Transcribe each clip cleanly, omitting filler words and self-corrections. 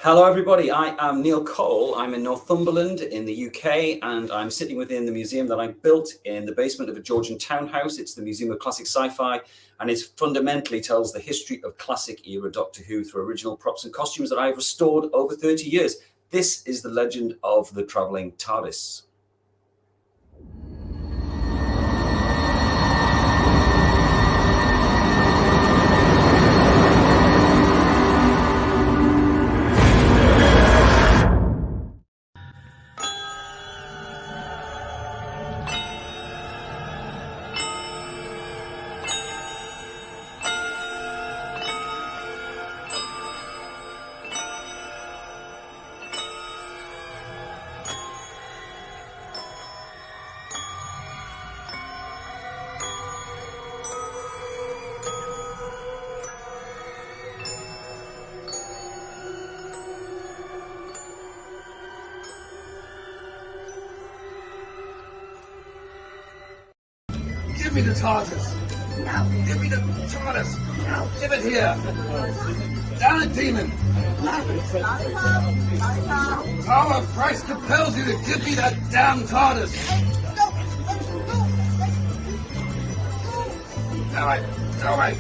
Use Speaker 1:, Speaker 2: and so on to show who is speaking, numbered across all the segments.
Speaker 1: Hello, everybody. I am Neil Cole. I'm in Northumberland in the UK, and I'm sitting within the museum that I built in the basement of a Georgian townhouse. It's the Museum of Classic Sci-Fi, and it fundamentally tells the history of classic era Doctor Who through original props and costumes that I've restored over 30 years. This is the legend of the Traveling TARDIS.
Speaker 2: Give me the TARDIS. No. Give me the TARDIS. No. Give it here. Down it, demon. Power of Christ compels you to give me that damn TARDIS. All right. All right.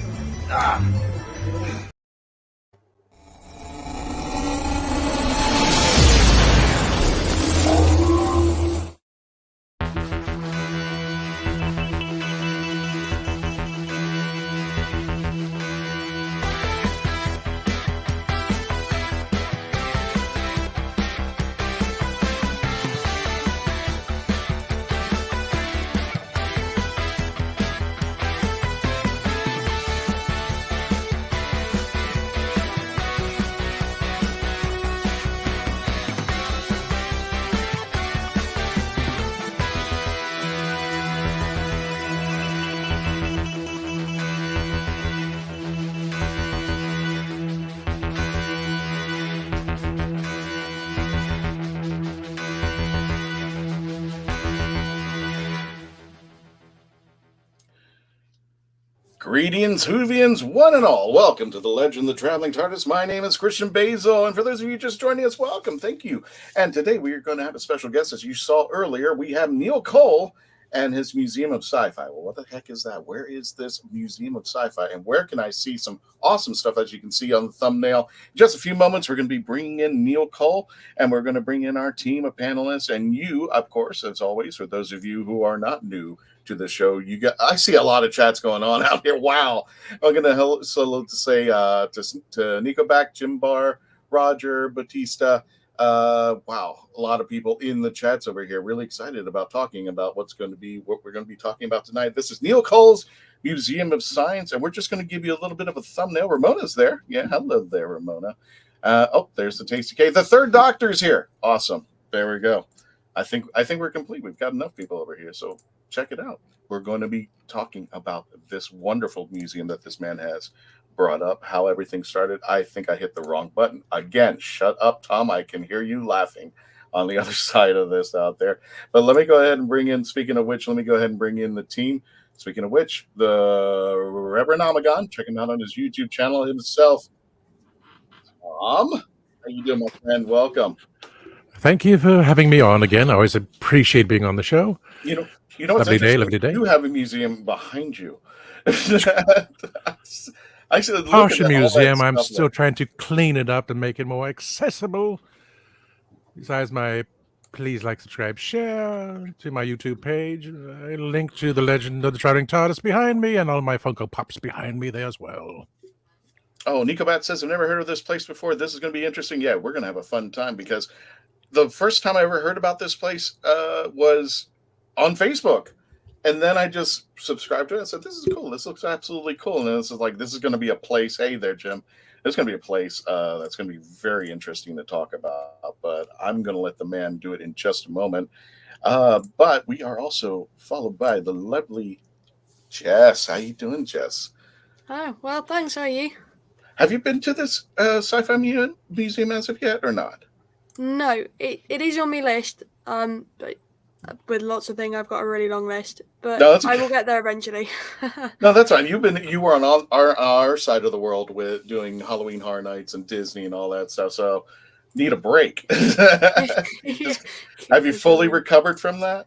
Speaker 3: Greetings, Whovians, one and all. Welcome to the Legend of the Traveling TARDIS. My name is Christian Basil, and for those of you just joining us, welcome. Thank you. And today we are going to have a special guest. As you saw earlier, we have Neil Cole and his Museum of Sci-Fi. Well, what the heck is that? Where is this Museum of Sci-Fi, and where can I see some awesome stuff, as you can see on the thumbnail? In just a few moments, we're going to be bringing in Neil Cole, and we're going to bring in our team of panelists, and you, of course, as always, for those of you who are not new to the show, I see a lot of chats going on out here. Wow. I'm going to say to Nico Back, Jim Barr, Roger, Batista. Wow, a lot of people in the chats over here, really excited about talking about what we're going to be talking about tonight. This is Neil Cole's Museum of Science, and we're just going to give you a little bit of a thumbnail. Ramona's there. Yeah, hello there, Ramona. There's the Tasty Cake. The third Doctor's here. Awesome. There we go. I think we're complete. We've got enough people over here, so check it out. We're going to be talking about this wonderful museum that this man has brought up, how everything started. I think I hit the wrong button. Again, shut up, Tom. I can hear you laughing on the other side of this out there. But let me go ahead and bring in, speaking of which, let me go ahead and bring in the team. Speaking of which, the Reverend Amagon, check him out on his YouTube channel himself. Tom, how you doing, my friend? Welcome.
Speaker 4: Thank you for having me on again. I always appreciate being on the show.
Speaker 3: You know,
Speaker 4: lovely day. You
Speaker 3: have a museum behind you. I should
Speaker 4: Partial museum. I'm still trying to clean it up and make it more accessible. Besides my please like, subscribe, share to my YouTube page, a link to the Legend of the Traveling TARDIS behind me, and all my Funko Pops behind me there as well.
Speaker 3: Oh, Nico Bat says, I've never heard of this place before. This is going to be interesting. Yeah, we're going to have a fun time because the first time I ever heard about this place was on Facebook. And then I just subscribed to it and said, this is cool. This looks absolutely cool. And this is going to be a place. Hey there, Jim. It's going to be a place that's going to be very interesting to talk about. But I'm going to let the man do it in just a moment. But we are also followed by the lovely Jess. How you doing, Jess?
Speaker 5: Oh, well, thanks. How are you?
Speaker 3: Have you been to this Sci-Fi museum as of yet or not?
Speaker 5: No, it is on my list. But with lots of things, I've got a really long list. But
Speaker 3: No, that's okay.
Speaker 5: I will get there eventually.
Speaker 3: No, that's fine. You were on our side of the world with doing Halloween Horror Nights and Disney and all that stuff. So need a break.
Speaker 5: Yeah.
Speaker 3: Have you fully recovered from that?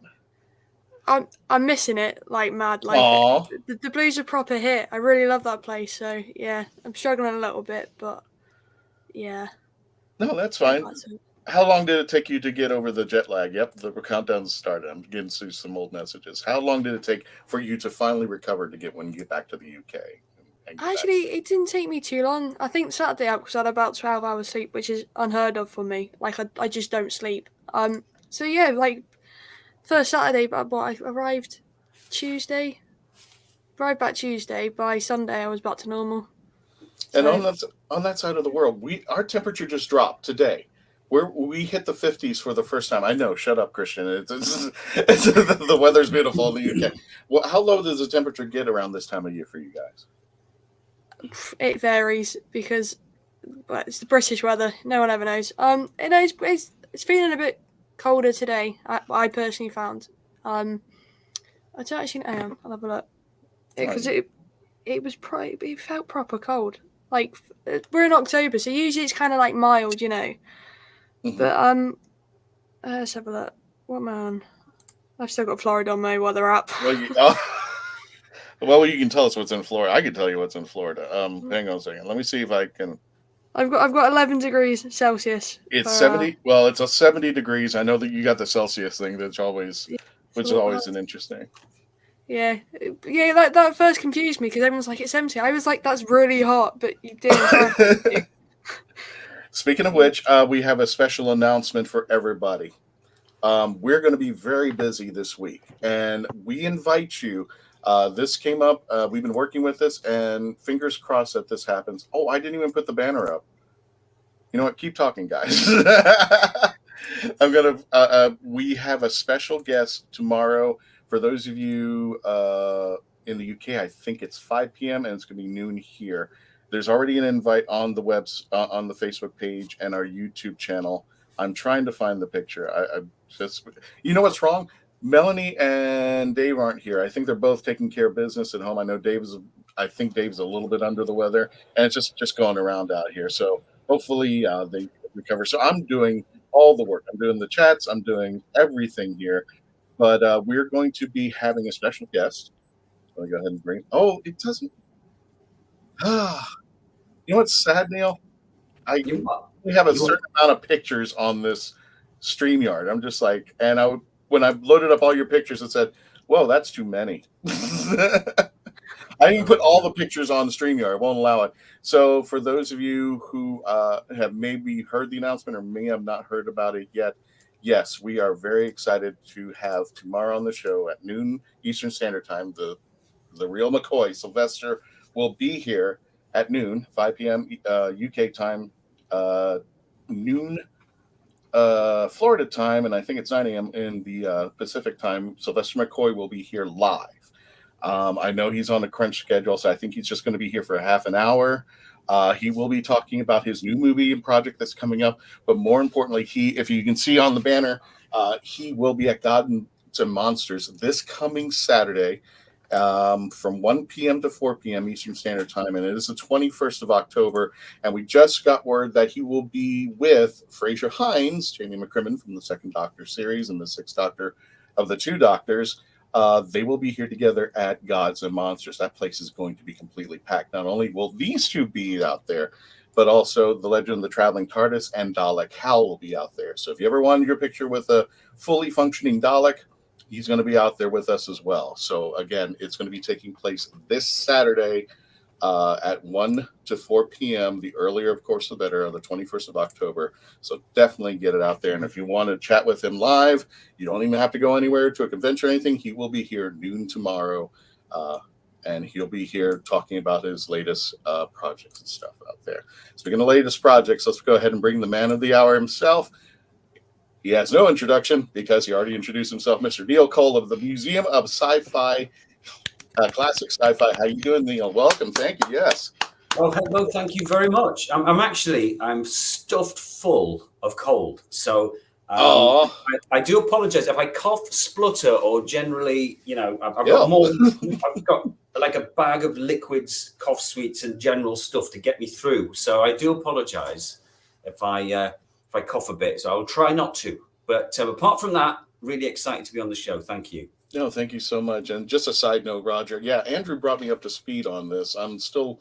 Speaker 5: I'm missing it like mad. Like
Speaker 3: Aww.
Speaker 5: the blues are proper hit. I really love that place. So yeah, I'm struggling a little bit, but yeah.
Speaker 3: No, that's fine. How long did it take you to get over the jet lag? Yep, the countdown started. I'm getting through some old messages. How long did it take for you to finally recover to get back to the UK?
Speaker 5: Actually, it didn't take me too long. I think Saturday I had about 12 hours sleep, which is unheard of for me. Like I just don't sleep. So yeah, like first Saturday, but I arrived Tuesday. Arrived back Tuesday. By Sunday, I was back to normal.
Speaker 3: And on that side of the world, our temperature just dropped today. We hit the 50s for the first time. I know. Shut up, Christian. The weather's beautiful in the UK. Well, how low does the temperature get around this time of year for you guys?
Speaker 5: It varies because it's the British weather. No one ever knows. It's feeling a bit colder today. I personally found. I don't actually know. I'll have a look because it felt proper cold. Like we're in October, so usually it's kind of like mild, you know. Mm-hmm. But let's have a look. What man? I've still got Florida on my weather app.
Speaker 3: Well, you can tell us what's in Florida. I can tell you what's in Florida. Hang on a second. Let me see if I can.
Speaker 5: I've got 11 degrees Celsius.
Speaker 3: It's 70. Well, it's a 70 degrees. I know that you got the Celsius thing, which is always an interesting.
Speaker 5: Yeah. That first confused me because everyone's like it's empty. I was like, that's really hot, but you didn't.
Speaker 3: Speaking of which, we have a special announcement for everybody. We're going to be very busy this week, and we invite you. This came up. We've been working with this, and fingers crossed that this happens. Oh, I didn't even put the banner up. You know what? Keep talking, guys. We have a special guest tomorrow. For those of you in the UK, I think it's 5 p.m. and it's going to be noon here. There's already an invite on the on the Facebook page and our YouTube channel. I'm trying to find the picture. You know what's wrong? Melanie and Dave aren't here. I think they're both taking care of business at home. I think Dave's a little bit under the weather, and it's just going around out here. So hopefully they recover. So I'm doing all the work. I'm doing the chats. I'm doing everything here. But we're going to be having a special guest. Let me go ahead and bring. Oh, it doesn't. You know what's sad, Neil? We have a certain amount of pictures on this StreamYard. I'm just like, and when I loaded up all your pictures, it said, "Whoa, that's too many." I didn't put all the pictures on StreamYard. It won't allow it. So for those of you who have maybe heard the announcement or may have not heard about it yet, yes, we are very excited to have tomorrow on the show at noon Eastern Standard Time. The real McCoy, Sylvester, will be here at noon, 5 p.m. UK time, noon Florida time, and I think it's 9 a.m. in the Pacific time. Sylvester McCoy will be here live. I know he's on a crunch schedule, so I think he's just going to be here for half an hour. He will be talking about his new movie and project that's coming up, but more importantly, if you can see on the banner, he will be at God and Monsters this coming Saturday from 1 p.m. to 4 p.m. Eastern Standard Time, and it is the 21st of October, and we just got word that he will be with Fraser Hines, Jamie McCrimmon from the Second Doctor series and the Sixth Doctor of the Two Doctors. They will be here together at Gods and Monsters. That place is going to be completely packed. Not only will these two be out there, but also the Legend of the Traveling TARDIS and Dalek Hal will be out there. So if you ever wanted your picture with a fully functioning Dalek, he's going to be out there with us as well. So again, it's going to be taking place this Saturday at 1 to 4 p.m. The earlier, of course, the better, on the 21st of October. So definitely get it out there. And if you want to chat with him live, you don't even have to go anywhere to a convention or anything. He will be here noon tomorrow. And he'll be here talking about his latest projects and stuff out there. Speaking of latest projects, let's go ahead and bring the man of the hour himself. He has no introduction because he already introduced himself, Mr. Neil Cole of the Museum of Sci-Fi, Classic Sci-Fi. How you doing, Neil? Welcome. Thank you. Yes.
Speaker 1: Well, hello. Thank you very much. I'm stuffed full of cold. So I do apologize if I cough, splutter, or generally, I've got more. I've got like a bag of liquids, cough sweets, and general stuff to get me through. So I do apologize if I cough a bit. So I'll try not to. But apart from that, really excited to be on the show. Thank you.
Speaker 3: No, thank you so much. And just a side note, Roger. Yeah, Andrew brought me up to speed on this. I'm still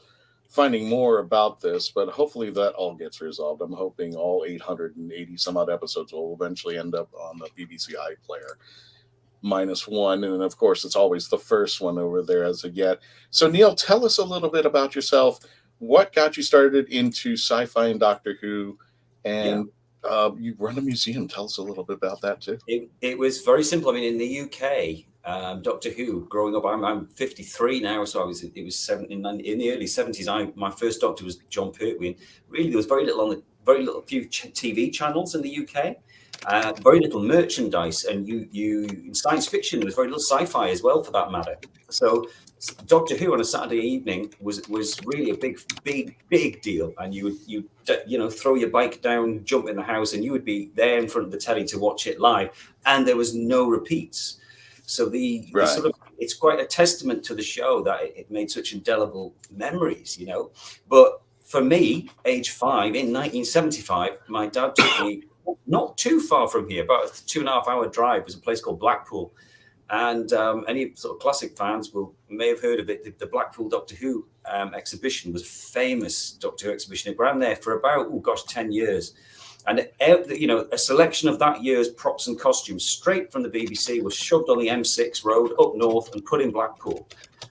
Speaker 3: finding more about this, but hopefully that all gets resolved. I'm hoping all 880 some odd episodes will eventually end up on the BBC iPlayer -1. And of course, it's always the first one over there as of yet. So Neil, tell us a little bit about yourself. What got you started into sci-fi and Doctor Who? And you run a museum. Tell us a little bit about that too.
Speaker 1: It was very simple. I mean, in the UK, Doctor Who, growing up, I'm 53 now, so in the early 70s. My first Doctor was John Pertwee. Really, there was very little few TV channels in the UK, very little merchandise, and you in science fiction there was very little sci-fi as well, for that matter. So Doctor Who on a Saturday evening was really a big deal, and you would throw your bike down, jump in the house, and you would be there in front of the telly to watch it live, and there was no repeats. So the sort of, it's quite a testament to the show that it made such indelible memories, But for me, age 5 in 1975, my dad took me not too far from here, about a 2.5-hour drive. Was a place called Blackpool. And any sort of classic fans may have heard of it. The Blackpool Doctor Who exhibition was a famous Doctor Who exhibition. It ran there for about 10 years, and a selection of that year's props and costumes straight from the BBC was shoved on the M6 road up north and put in Blackpool.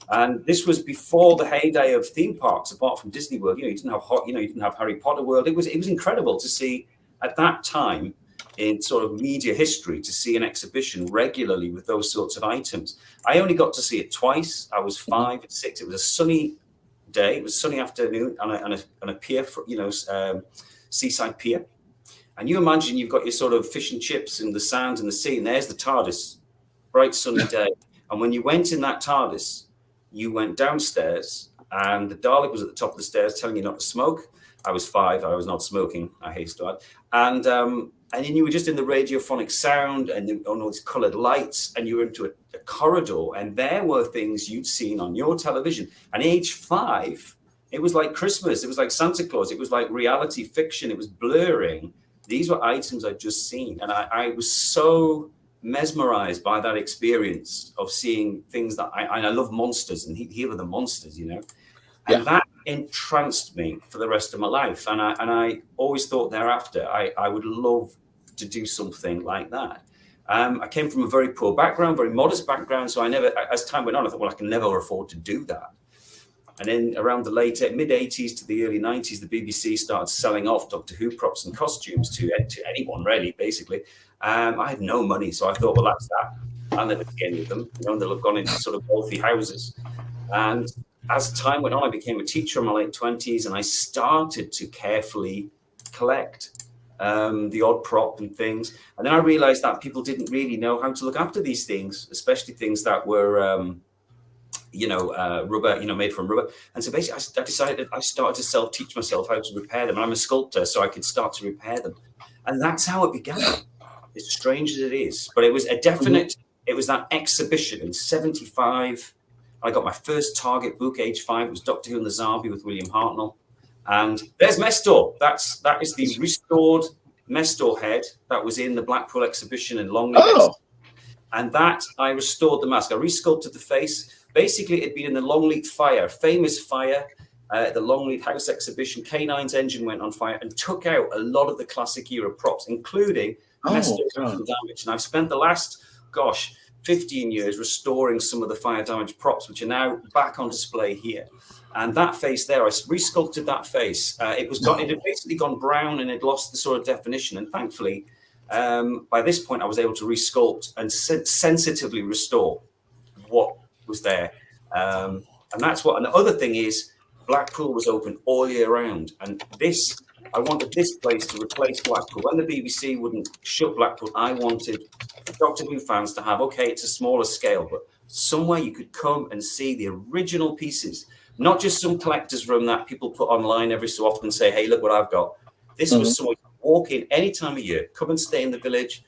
Speaker 1: And this was before the heyday of theme parks, apart from Disney World. You didn't have Harry Potter World. It was incredible to see at that time, in sort of media history, to see an exhibition regularly with those sorts of items. I only got to see it twice. I was 5 and 6. It was a sunny day. It was a sunny afternoon on a pier, seaside pier. And you imagine you've got your sort of fish and chips and the sand and the sea, and there's the TARDIS, bright sunny day. And when you went in that TARDIS, you went downstairs, and the Dalek was at the top of the stairs telling you not to smoke. I was 5. I was not smoking. I hate to add. And then you were just in the radiophonic sound and on all these coloured lights, and you were into a corridor, and there were things you'd seen on your television. And age 5, it was like Christmas. It was like Santa Claus. It was like reality fiction. It was blurring. These were items I'd just seen. And I was so mesmerized by that experience of seeing things that I love monsters, and here are the monsters, And that entranced me for the rest of my life. And I always thought thereafter I would love to do something like that. I came from a very poor background, very modest background. So I never, as time went on, I thought, well, I can never afford to do that. And then around the mid-80s to the early 90s, the BBC started selling off Doctor Who props and costumes to anyone, really, basically. I had no money. So I thought, well, that's that. I'll never get any of them. They'll have gone into sort of wealthy houses. And as time went on, I became a teacher in my late 20s, and I started to carefully collect the odd prop and things. And then I realized that people didn't really know how to look after these things, especially things that were, rubber, made from rubber. And so basically I started to self-teach myself how to repair them. And I'm a sculptor, so I could start to repair them. And that's how it began. As strange as it is. But it was a definite, it was that exhibition in 75. I got my first Target book, age 5. It was Doctor Who and the Zarbi with William Hartnell. And there's Mestor. That is the restored Mestor head that was in the Blackpool exhibition in Longley.
Speaker 3: Oh.
Speaker 1: And that, I restored the mask. I resculpted the face. Basically, it'd been in the Longleat fire, famous fire. the Longleat House exhibition, K9's engine went on fire and took out a lot of the classic era props, including damage. And I've spent the last, 15 years restoring some of the fire damage props, which are now back on display here. And that face there, I resculpted that face. It had basically gone brown and it lost the sort of definition. And thankfully, by this point, I was able to resculpt and sensitively restore what was there. And that's what. And the other thing is, Blackpool was open all year round, and I wanted this place to replace Blackpool. When the BBC wouldn't shut Blackpool, I wanted Doctor Who fans to have, it's a smaller scale, but somewhere you could come and see the original pieces, not just some collector's room that people put online every so often and say, hey, look what I've got. This was somewhere you could walk in any time of year, come and stay in the village.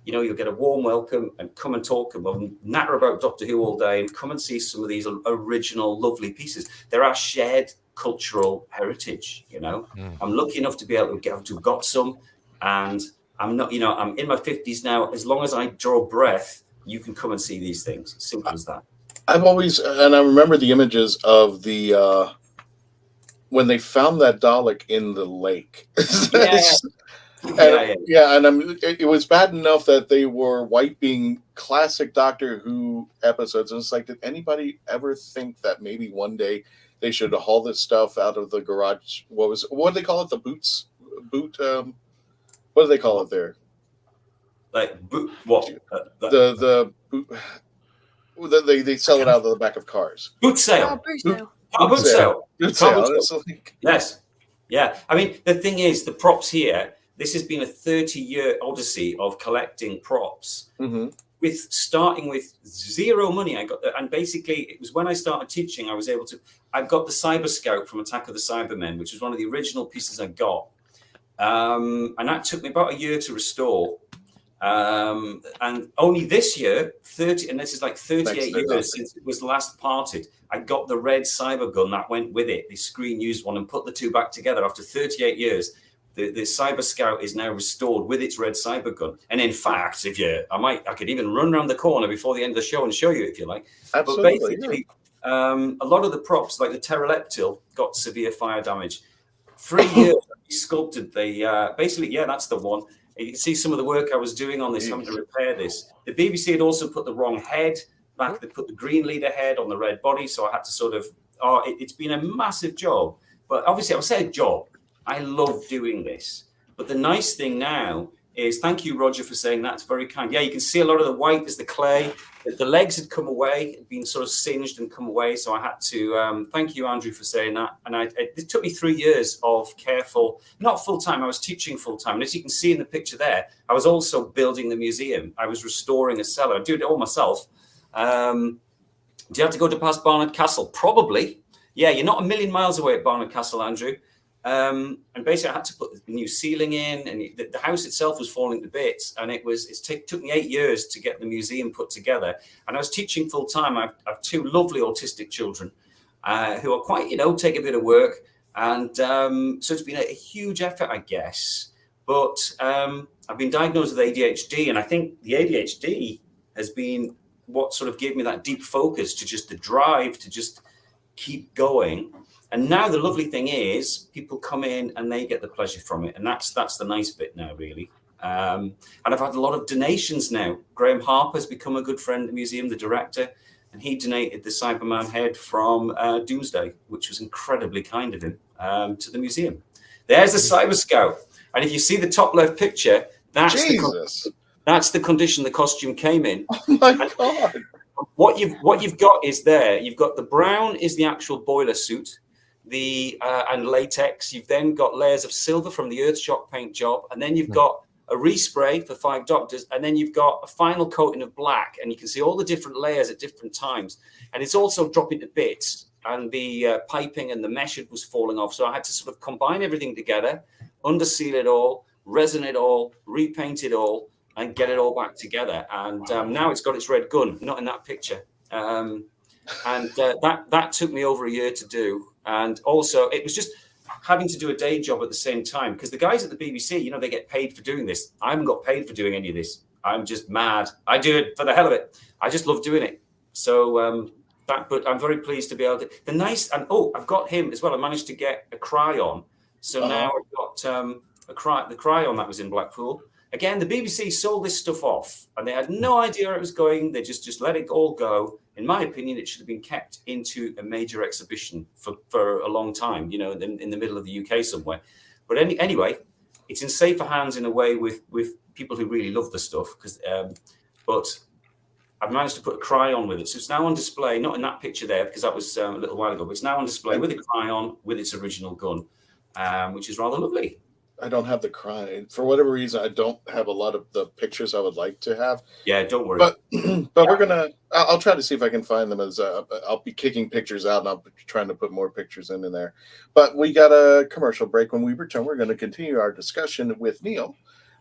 Speaker 1: You'll get a warm welcome and come and talk about, natter about Doctor Who all day and come and see some of these original, lovely pieces. They're our shared cultural heritage, I'm lucky enough to be able to have got some, and I'm not, I'm in my 50s now. As long as I draw breath, you can come and see these things. Simple as that.
Speaker 3: I've always, and I remember the images of the, when they found that Dalek in the lake. It was bad enough that they were wiping classic Doctor Who episodes, and it's like, did anybody ever think that maybe one day they should haul this stuff out of the garage? What do they call it? The boots? What do they call it there?
Speaker 1: Like boot? What?
Speaker 3: The boot. They sell it out of the back of cars.
Speaker 1: Boot sale.
Speaker 3: Boot sale.
Speaker 1: Yes. Yeah. I mean, the thing is, the props here. This has been a 30-year odyssey of collecting props, starting with zero money. And basically it was when I started teaching, I got the Cyber Scout from Attack of the Cybermen, which was one of the original pieces I got. And that took me about a year to restore. And only this year, and this is like 38 years since it was last parted, I got the red cyber gun that went with it, the screen used one, and put the two back together after 38 years. The Cyber Scout is now restored with its red cyber gun. And in fact, I could even run around the corner before the end of the show and show you if you like.
Speaker 3: Absolutely.
Speaker 1: But basically, a lot of the props, like the Pteroleptil, got severe fire damage. 3 years we sculpted that's the one. You can see some of the work I was doing on this, having to repair this. The BBC had also put the wrong head back. They put the green leader head on the red body, so I had to it's been a massive job. But obviously, I would say a job. I love doing this. But the nice thing now is, thank you, Roger, for saying that's very kind. Yeah, you can see a lot of the white is the clay. The legs had come away, had been sort of singed and come away. So I had to, thank you, Andrew, for saying that. And it took me 3 years of careful, not full-time, I was teaching full-time. And as you can see in the picture there, I was also building the museum. I was restoring a cellar. I do it all myself. Do you have to go to past Barnard Castle? Probably. Yeah, you're not a million miles away at Barnard Castle, Andrew. And basically I had to put the new ceiling in, and the house itself was falling to bits, and it took me 8 years to get the museum put together. And I was teaching full time. I have two lovely autistic children who are quite, take a bit of work. And so it's been a huge effort, I guess. But I've been diagnosed with ADHD, and I think the ADHD has been what sort of gave me that deep focus to just the drive to just keep going. And now the lovely thing is people come in and they get the pleasure from it. And that's the nice bit now, really. And I've had a lot of donations now. Graham Harper's become a good friend of the museum, the director, and he donated the Cyberman head from Doomsday, which was incredibly kind of him, to the museum. There's the Cyber Scout. And if you see the top left picture, that's the condition the costume came in.
Speaker 3: Oh my God.
Speaker 1: What you've got is there. You've got the brown is the actual boiler suit. And latex. You've then got layers of silver from the Earthshock paint job, and then you've got a respray for 5 Doctors, and then you've got a final coating of black, and you can see all the different layers at different times. And it's also dropping to bits, and the piping and the mesh was falling off. So I had to sort of combine everything together, underseal it all, resin it all, repaint it all, and get it all back together. And now it's got its red gun, not in that picture. That took me over a year to do. And also it was just having to do a day job at the same time, because the guys at the BBC, they get paid for doing this. I haven't got paid for doing any of this. I'm just mad. I do it for the hell of it. I just love doing it. So but I'm very pleased to be able to. The nice, and I've got him as well. I managed to get a Cryon, so now I've got the Cryon that was in Blackpool. Again, the BBC sold this stuff off, and they had no idea where it was going. They just let it all go. In my opinion, it should have been kept into a major exhibition for a long time, you know, in the middle of the UK somewhere. But anyway, it's in safer hands in a way with people who really love the stuff. But I've managed to put a Cryon with it, so it's now on display. Not in that picture there because that was a little while ago, but it's now on display with a Cryon with its original gun, which is rather lovely.
Speaker 3: I don't have the Cryon for whatever reason. I don't have a lot of the pictures I would like to have.
Speaker 1: Yeah, don't worry.
Speaker 3: But we're gonna. I'll try to see if I can find them. As I'll be kicking pictures out, and I'll be trying to put more pictures in there. But we got a commercial break. When we return, we're going to continue our discussion with Neil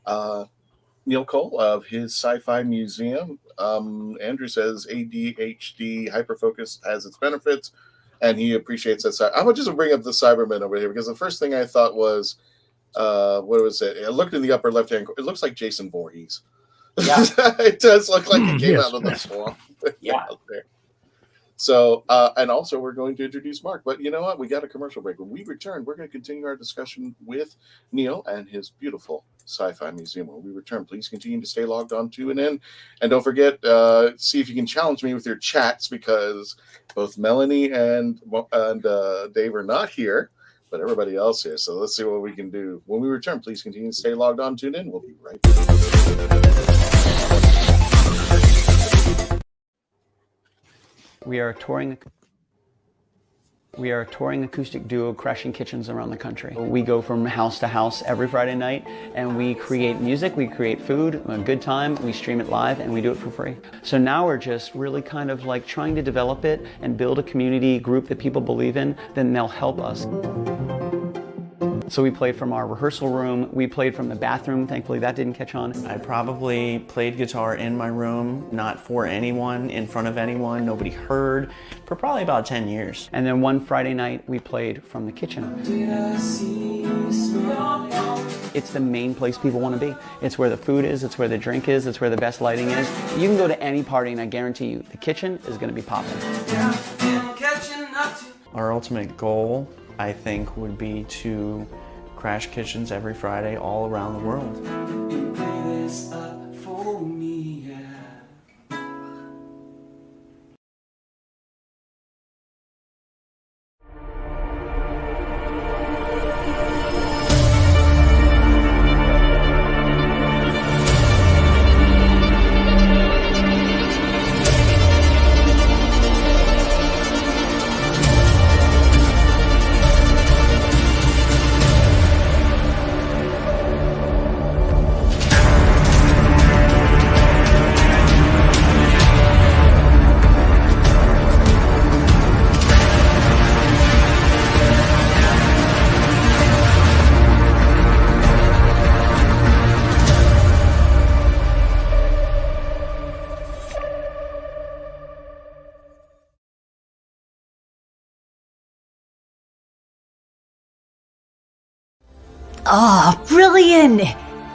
Speaker 3: Cole of his Sci-Fi Museum. Andrew says ADHD hyperfocus has its benefits, and he appreciates that. I would just bring up the Cybermen over here because the first thing I thought was. What was it? I looked in the upper left hand. It looks like Jason Voorhees.
Speaker 1: Yeah.
Speaker 3: It does look like he came out of the swamp.
Speaker 1: Yeah.
Speaker 3: Out there. So, and also we're going to introduce Mark. But you know what? We got a commercial break. When we return, we're going to continue our discussion with Neil and his beautiful Sci-Fi Museum. When we return, please continue to stay logged on, tune in, and don't forget, see if you can challenge me with your chats because both Melanie and Dave are not here. But everybody else here. So let's see what we can do. When we return, please continue to stay logged on, tune in. We'll be right back.
Speaker 6: We are a touring acoustic duo crashing kitchens around the country. We go from house to house every Friday night and we create music, we create food, a good time, we stream it live and we do it for free. So now we're just really kind of like trying to develop it and build a community group that people believe in, then they'll help us. So we played from our rehearsal room, we played from the bathroom, thankfully that didn't catch on.
Speaker 7: I probably played guitar in my room, not for anyone, in front of anyone, nobody heard, for probably about 10 years.
Speaker 6: And then one Friday night we played from the kitchen. It's the main place people want to be. It's where the food is, it's where the drink is, it's where the best lighting is. You can go to any party and I guarantee you the kitchen is going to be popping.
Speaker 7: Our ultimate goal, I think, would be to crash kitchens every Friday all around the world.
Speaker 8: Oh, brilliant!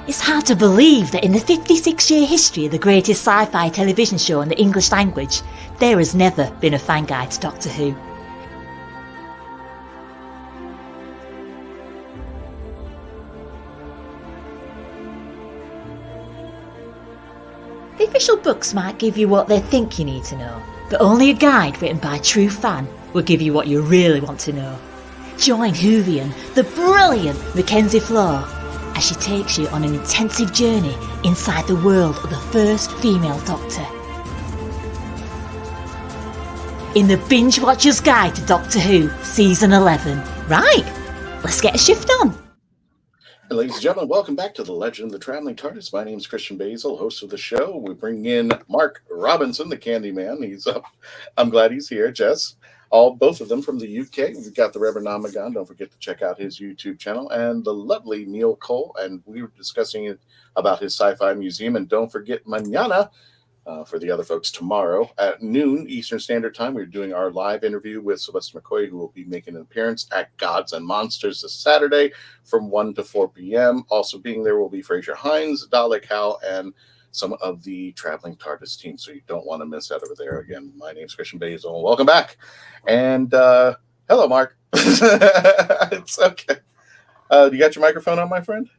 Speaker 8: It's hard to believe that in the 56-year history of the greatest sci-fi television show in the English language, there has never been a fan guide to Doctor Who. The official books might give you what they think you need to know, but only a guide written by a true fan will give you what you really want to know. Join Whovian, the brilliant Mackenzie Flaw, as she takes you on an intensive journey inside the world of the first female Doctor. In the Binge Watcher's Guide to Doctor Who, Season 11. Right, let's get a shift on.
Speaker 3: And ladies and gentlemen, welcome back to the Legend of the Traveling TARDIS. My name is Christian Basil, host of the show. We bring in Mark Robinson, the Candyman. He's up. I'm glad he's here. Jess. Both of them from the UK. We've got the Reverend Namagan. Don't forget to check out his YouTube channel. And the lovely Neil Cole. And we were discussing it about his Sci-Fi Museum. And don't forget mañana, for the other folks, tomorrow at noon Eastern Standard Time. We're doing our live interview with Sylvester McCoy, who will be making an appearance at Gods and Monsters this Saturday from 1 to 4 p.m. Also being there will be Fraser Hines, Dalek Hal, and some of the Traveling TARDIS team, so you don't want to miss out over there. Again, my name's Christian Basil. Welcome back. And hello, Mark. It's okay. You got your microphone on, my friend?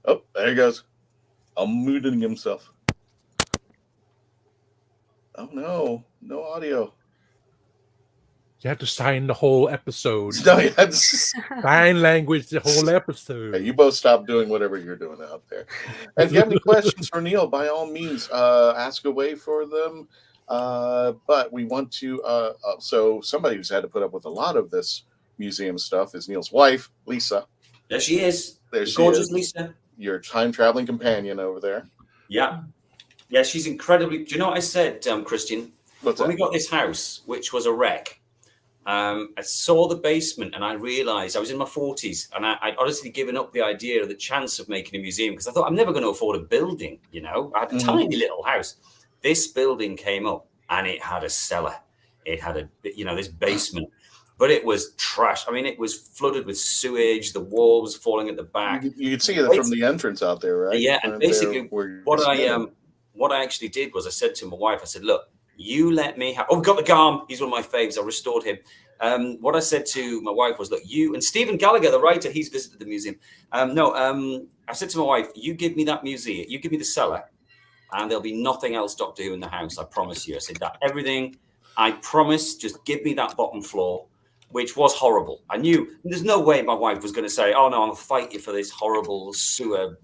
Speaker 3: Oh, there he goes. Unmuting himself. Oh, no audio.
Speaker 4: You have to sign the whole episode.
Speaker 3: No, you had to
Speaker 4: Sign language the whole episode.
Speaker 3: Okay, you both stop doing whatever you're doing out there. And if you have any questions for Neil, by all means, ask away for them. But we want to, so somebody who's had to put up with a lot of this museum stuff is Neil's wife, Lisa.
Speaker 1: There she is.
Speaker 3: There she
Speaker 1: Gorgeous
Speaker 3: is.
Speaker 1: Lisa.
Speaker 3: Your time-traveling companion over there.
Speaker 1: Yeah. Yeah, she's incredibly... Do you know what I said, Christian?
Speaker 3: What's
Speaker 1: when
Speaker 3: that?
Speaker 1: we got this house, which was a wreck, I saw the basement and I realized I was in my 40s and I'd honestly given up the idea of the chance of making a museum because I thought I'm never going to afford a building, you know. I had a tiny little house. This building came up and it had a cellar. It had a, you know, this basement, but it was trash. I mean, it was flooded with sewage. The wall was falling at the back.
Speaker 3: You can see it from the entrance out there, right?
Speaker 1: Yeah, and basically what I actually did was I said to my wife, I said, look, you let me have... Oh, we've got the Garm. He's one of my faves. I restored him. What I said to my wife was, look, you... And Stephen Gallagher, the writer, he's visited the museum. I said to my wife, you give me that museum, you give me the cellar, and there'll be nothing else Doctor Who in the house, I promise you. I said that everything, I promise, just give me that bottom floor, which was horrible. I knew there's no way my wife was going to say, oh, no, I'm going to fight you for this horrible sewer,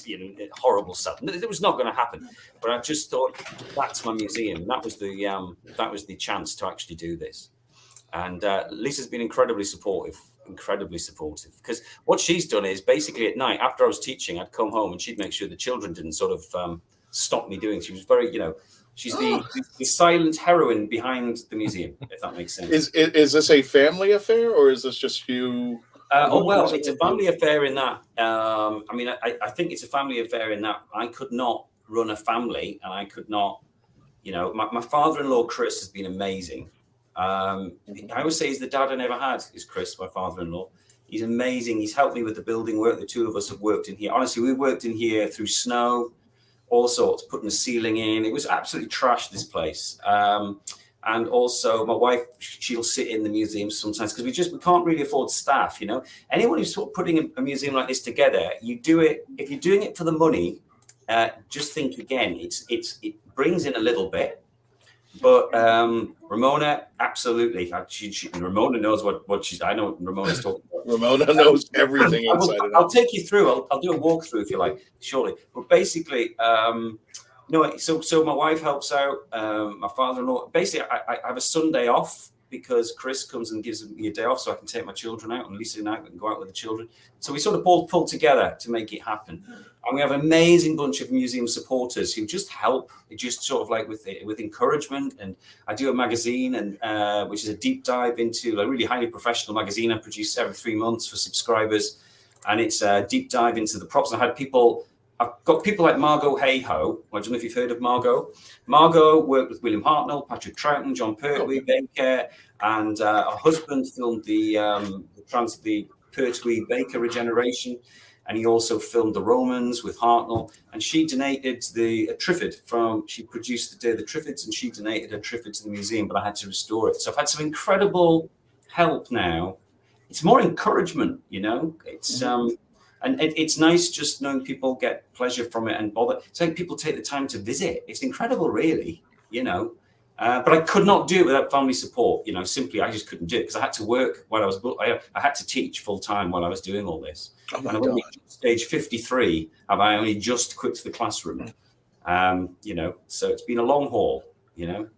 Speaker 1: you know, horrible stuff. It was not going to happen. But I just thought, that's my museum. That was the chance to actually do this. And Lisa's been incredibly supportive. Because what she's done is basically at night, after I was teaching, I'd come home and she'd make sure the children didn't sort of stop me doing. She was very, you know, she's the silent heroine behind the museum, if that makes sense.
Speaker 3: Is this a family affair or is this just you?
Speaker 1: Well, it's a family affair in that. I mean, I think it's a family affair in that I could not run a family and I could not, you know, my father-in-law, Chris, has been amazing. I always say he's the dad I never had, is Chris, my father-in-law. He's amazing. He's helped me with the building work. The two of us have worked in here. Honestly, we worked in here through snow, all sorts, putting the ceiling in. It was absolutely trash, this place. And also my wife, she'll sit in the museum sometimes because we can't really afford staff, you know. Anyone who's sort of putting a museum like this together, you do it, if you're doing it for the money, just think again, it brings in a little bit. But Ramona, absolutely. Ramona knows what she's. I know what Ramona's talking about.
Speaker 3: Ramona knows everything inside and out.
Speaker 1: I'll take you through. I'll do a walkthrough if you like, shortly. But basically, no. So my wife helps out. My father-in-law. Basically, I have a Sunday off because Chris comes and gives me a day off, so I can take my children out, and Lisa and I can go out with the children. So we sort of all pull together to make it happen. And we have an amazing bunch of museum supporters who just help, just sort of like with encouragement. And I do a magazine, and which is a deep dive into a really highly professional magazine I produce every 3 months for subscribers. And it's a deep dive into the props. I've got people like Margot Hayhoe. I don't know if you've heard of Margot. Margot worked with William Hartnell, Patrick Troughton, John Pertwee, Baker, and her husband filmed the Pertwee Baker regeneration. And he also filmed the Romans with Hartnell. And she donated the Triffid she produced the Day of the Triffids, and she donated a Triffid to the museum, but I had to restore it. So I've had some incredible help now. It's more encouragement, you know. It's and it's nice just knowing people get pleasure from it and bother. So people take the time to visit. It's incredible, really, you know. But I could not do it without family support. You know, simply I just couldn't do it because I had to work while I had to teach full time while I was doing all this.
Speaker 3: Oh my
Speaker 1: and
Speaker 3: God.
Speaker 1: only stage 53 have I only just quit the classroom. You know, so it's been a long haul. You know.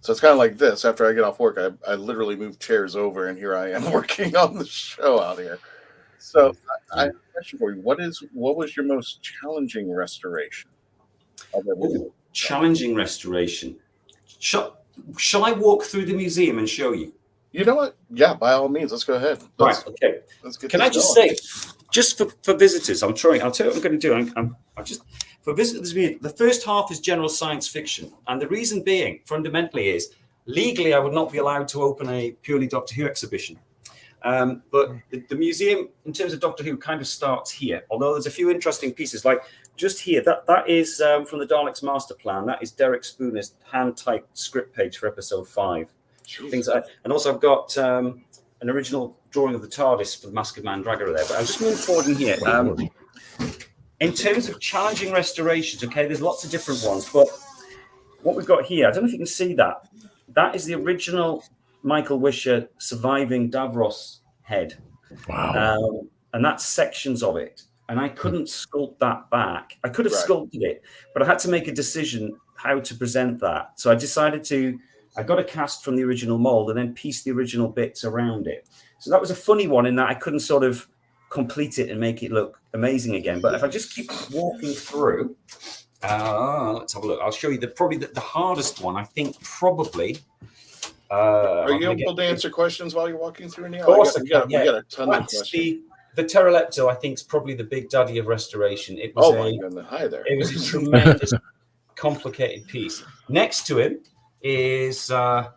Speaker 3: So it's kind of like this. After I get off work, I literally move chairs over, and here I am working on the show out here. So I have a question for you. What was your most challenging restoration?
Speaker 1: Challenging restoration. Shall I walk through the museum and show you?
Speaker 3: You know what? Yeah, by all means, let's go ahead.
Speaker 1: Right. Okay. Can I just say, just for visitors, I'll tell you what I'm going to do. For visitors, the first half is general science fiction, and the reason being, fundamentally, is legally I would not be allowed to open a purely Doctor Who exhibition. But the museum, in terms of Doctor Who, kind of starts here. Although there's a few interesting pieces, like just here. That is from the Daleks Master Plan. That is Derek Spooner's hand-typed script page for episode 5. Things like, and also I've got an original drawing of the TARDIS for the Mask of Mandragora there. But I'll just move forward in here. In terms of challenging restorations, okay, there's lots of different ones, but what we've got here, I don't know if you can see that. That is the original Michael Wisher surviving Davros head.
Speaker 4: Wow.
Speaker 1: And that's sections of it. And I couldn't sculpt that back. I could have sculpted it, but I had to make a decision how to present that. So I decided I got a cast from the original mold and then pieced the original bits around it. So that was a funny one in that I couldn't sort of complete it and make it look amazing again. But if I just keep walking through, let's have a look. I'll show you probably the hardest one. I think probably.
Speaker 3: Are you able to answer questions while you're walking through, Neil?
Speaker 1: Of course,
Speaker 3: we got a ton of questions.
Speaker 1: The Pterolepto, I think, is probably the big daddy of restoration. It was
Speaker 3: my goodness. Hi there.
Speaker 1: It was a tremendous, complicated piece. Next to him is the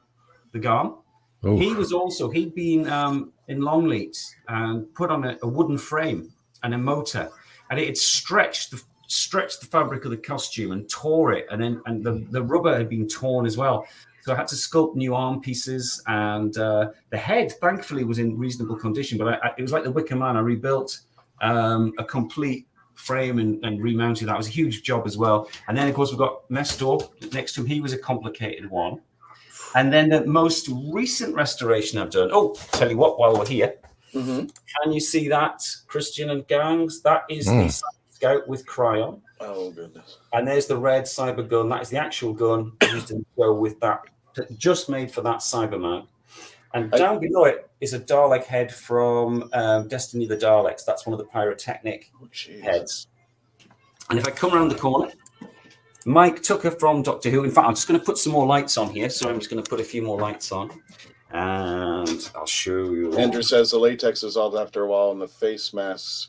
Speaker 1: Garm. He'd been in Longleat and put on a wooden frame and a motor, and it had stretched the fabric of the costume and tore it, and the rubber had been torn as well. So I had to sculpt new arm pieces, and the head, thankfully, was in reasonable condition. But it was like the Wicker Man. I rebuilt a complete frame and remounted that. It was a huge job as well. And then, of course, we've got Mestor next to him. He was a complicated one. And then the most recent restoration I've done. Oh, tell you what, while we're here, can you see that, Christian and Gangs? That is the Scout with Cryon.
Speaker 3: Oh, goodness.
Speaker 1: And there's the red cyber gun. That is the actual gun used to go with that, just made for that Cyberman. And down below it is a Dalek head from Destiny of the Daleks. That's one of the pyrotechnic heads. And if I come around the corner, Mike Tucker from Doctor Who. In fact, I'm just going to put some more lights on here. So I'm just going to put a few more lights on. And I'll show you.
Speaker 3: Andrew says the latex dissolves after a while and the face masks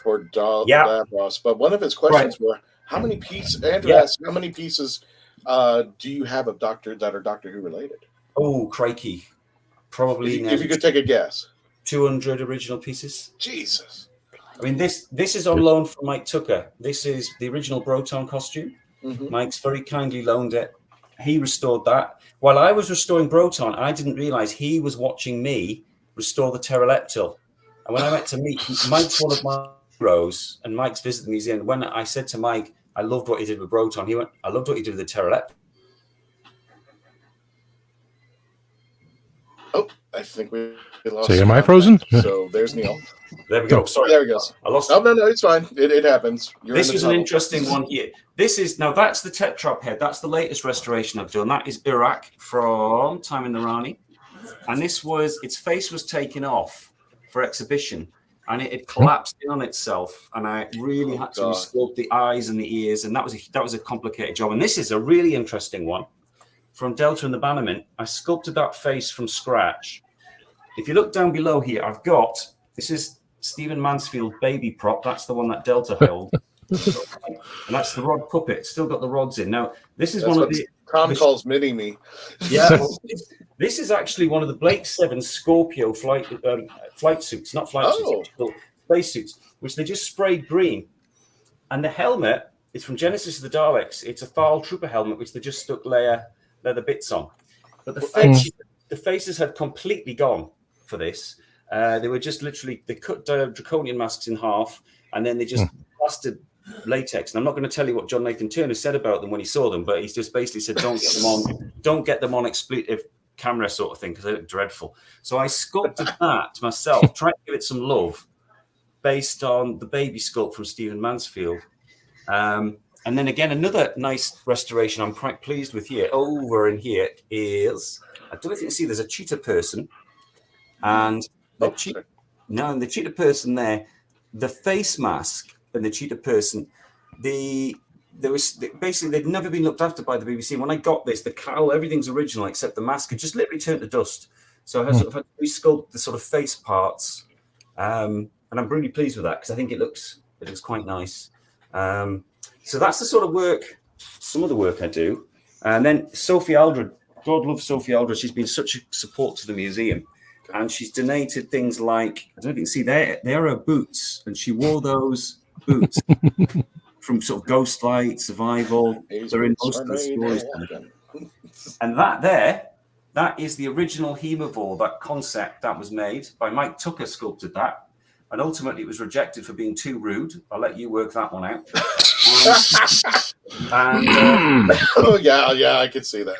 Speaker 3: for Davros. But one of his questions were, how many pieces, Andrew asked, how many pieces do you have of Doctor Who related?
Speaker 1: Oh, crikey. Probably.
Speaker 3: If you could take a guess.
Speaker 1: 200 original pieces.
Speaker 3: Jesus.
Speaker 1: I mean, this is on loan from Mike Tucker. This is the original Broton costume. Mike's very kindly loaned it. He restored that. While I was restoring Broton, I didn't realize he was watching me restore the Pteroleptil. And when I went to meet, Mike's one of my heroes, and Mike's visited the museum. When I said to Mike, I loved what he did with Broton, he went, I loved what he did with the Pteroleptil.
Speaker 3: Oh, I think we lost.
Speaker 4: So am I frozen?
Speaker 3: So there's Neil.
Speaker 1: There we go. Sorry.
Speaker 3: There he goes.
Speaker 1: I lost.
Speaker 3: Oh, no, it's fine. It happens.
Speaker 1: This was an interesting one here. Now that's the Tetrap head. That's the latest restoration I've done. That is Iraq from Time in the Rani. And its face was taken off for exhibition, and it had collapsed in on itself. And I really had to resculpt the eyes and the ears, and that was a complicated job. And this is a really interesting one from Delta and the Bannerman. I sculpted that face from scratch. If you look down below here, this is Stephen Mansfield baby prop. That's the one that Delta held. And that's the rod puppet. Still got the rods in. Now, this is one of the...
Speaker 3: Tom calls mini-me.
Speaker 1: Yeah, this is actually one of the Blake 7 Scorpio flight suits, not flight suits, space suits, which they just sprayed green. And the helmet is from Genesis of the Daleks. It's a Thal Trooper helmet, which they just stuck leather bits on. But the faces had completely gone for this. They were just literally, they cut draconian masks in half, and then they just plastered latex. And I'm not going to tell you what John Nathan Turner said about them when he saw them, but he's just basically said, don't get them on expletive camera sort of thing, because they look dreadful. So I sculpted that myself, trying to give it some love, based on the baby sculpt from Stephen Mansfield. And then again, another nice restoration I'm quite pleased with here. Over in here is, I don't know if you can see, there's a cheetah person. And the cheetah person there, the face mask and the cheetah person, they'd never been looked after by the BBC. When I got this, the cowl, everything's original except the mask had just literally turned to dust. So I sort of had to resculpt the sort of face parts. And I'm really pleased with that, because I think it looks quite nice. So that's the sort of work, some of the work I do. And then Sophie Aldred, God love Sophie Aldred. She's been such a support to the museum, And she's donated things like, I don't know if you can see there are her boots, and she wore those boots from sort of Ghostlight, Survival. They're in most of the stories. And that is the original Hemivore, that concept that was made by Mike Tucker, sculpted that. And ultimately, it was rejected for being too rude. I'll let you work that one out.
Speaker 3: Oh yeah, I could see that.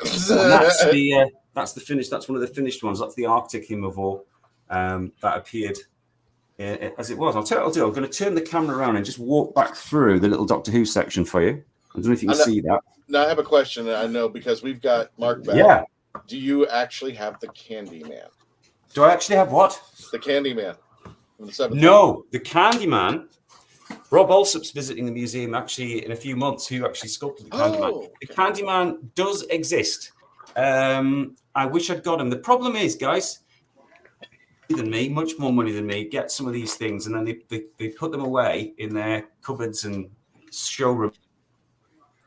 Speaker 1: That's the finished. That's one of the finished ones. That's the Arctic Hemivore that appeared as it was. I'll tell you what I'll do. I'm going to turn the camera around and just walk back through the little Doctor Who section for you. I don't know if you can see that.
Speaker 3: Now I have a question. I know because we've got Mark back.
Speaker 1: Yeah.
Speaker 3: Do you actually have the Candyman?
Speaker 1: Do I actually have what?
Speaker 3: The Candyman.
Speaker 1: No, the Candyman. Rob Alsop's visiting the museum actually in a few months. Who actually sculpted the Candyman?
Speaker 3: Okay.
Speaker 1: The Candyman does exist. I wish I'd got him. The problem is, guys, than me, much more money than me, get some of these things, and then they put them away in their cupboards and showroom.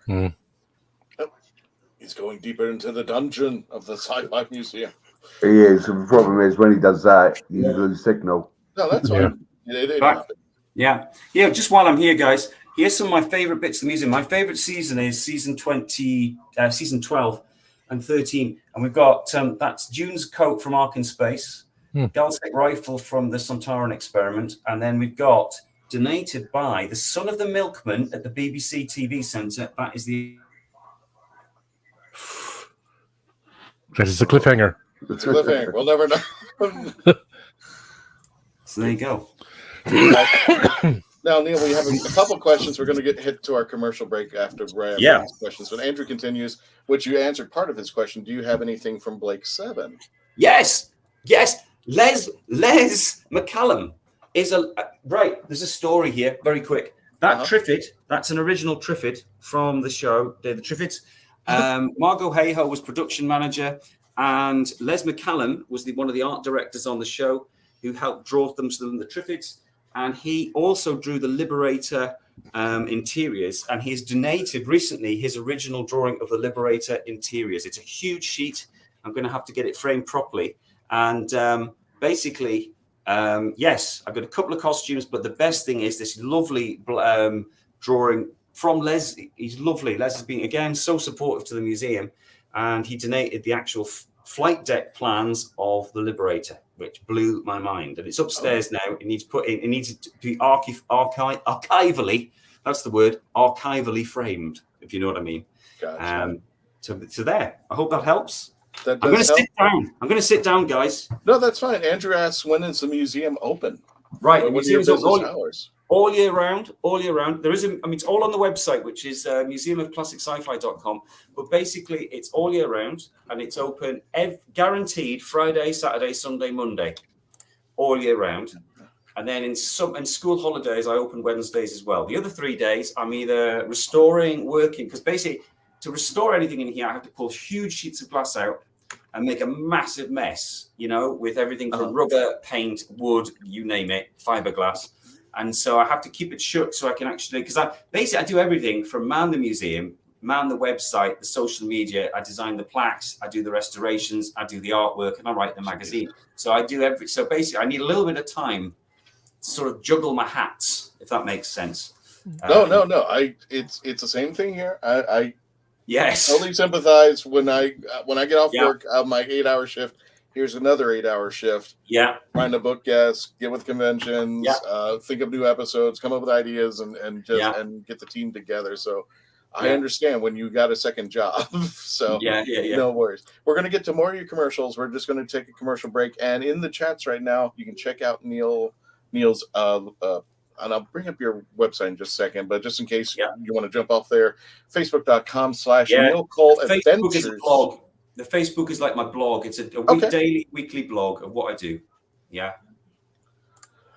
Speaker 3: Oh, he's going deeper into the dungeon of the Sci-Fi Museum.
Speaker 9: He is. The problem is when he does that, you lose signal.
Speaker 3: No, that's fine.
Speaker 1: Yeah. Just while I'm here, guys, here's some of my favorite bits of the museum. My favorite season is season 12 and 13. And we've got that's June's coat from Ark in Space, Galtec rifle from the Sontaran experiment. And then we've got donated by the son of the milkman at the BBC TV Centre. That is the...
Speaker 4: That is a cliffhanger.
Speaker 3: It's a cliffhanger. We'll never know.
Speaker 1: So there you go.
Speaker 3: Now, Neil, we have a couple questions. We're going to hit to our commercial break after Brad asks questions. But Andrew continues, which you answered part of his question. Do you have anything from Blake 7?
Speaker 1: Yes. Les McCallum is right. There's a story here, very quick. That Triffid, that's an original Triffid from the show, the Triffids. Margot Hayhoe was production manager, and Les McCallum was one of the art directors on the show who helped draw them to the Triffids. And he also drew the Liberator interiors, and he's donated recently his original drawing of the Liberator interiors. It's a huge sheet. I'm going to have to get it framed properly. And basically, yes, I've got a couple of costumes, but the best thing is this lovely drawing from Les. He's lovely. Les has been, again, so supportive to the museum, and he donated the actual flight deck plans of the Liberator, which blew my mind. And it's upstairs now. It needs to be archivally. That's the word, archivally framed, if you know what I mean.
Speaker 3: Gotcha.
Speaker 1: So there. I hope that helps.
Speaker 3: That
Speaker 1: I'm going to sit down. I'm going to sit down, guys.
Speaker 3: No, that's fine. Andrew asks, when is the museum open?
Speaker 1: Right.
Speaker 3: The museum's open hours.
Speaker 1: All year round. There is it's all on the website, which is museumofclassicsci-fi.com. But basically, it's all year round, and it's open guaranteed Friday, Saturday, Sunday, Monday, all year round. And then in school holidays, I open Wednesdays as well. The other 3 days, I'm either restoring, working, because basically, to restore anything in here, I have to pull huge sheets of glass out and make a massive mess, with everything from rubber, paint, wood, you name it, fiberglass. And so I have to keep it shut so I can actually, because I do everything from man the museum, man the website, the social media. I design the plaques, I do the restorations, I do the artwork, and I write the magazine. So I do so basically I need a little bit of time to sort of juggle my hats, if that makes sense.
Speaker 3: No. It's the same thing here. I
Speaker 1: yes,
Speaker 3: totally sympathize when I get off work on my 8-hour shift. Here's another 8-hour shift.
Speaker 1: Yeah.
Speaker 3: Trying to book guests, get with conventions, think of new episodes, come up with ideas, and get the team together. So I understand when you got a second job. So no worries. We're going to get to more of your commercials. We're just going to take a commercial break. And in the chats right now, you can check out Neil's and I'll bring up your website in just a second, but just in case you want to jump off there, facebook.com/Neil Cole Adventures.
Speaker 1: The Facebook is like my blog. It's a daily, weekly blog of what I do. Yeah.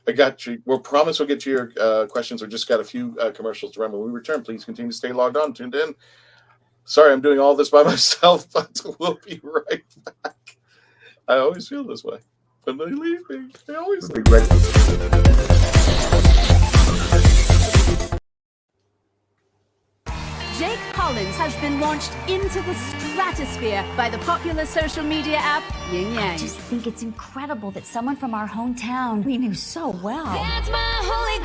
Speaker 3: I got you. We'll promise we'll get to your questions. We just got a few commercials to run. When we return, please continue to stay logged on, tuned in. Sorry, I'm doing all this by myself, but we'll be right back. I always feel this way. When they leave me, they always leave me.
Speaker 10: Jake Collins has been launched into the stratosphere by the popular social media app Yin Yang.
Speaker 11: I just think it's incredible that someone from our hometown we knew so well.
Speaker 10: That's my holy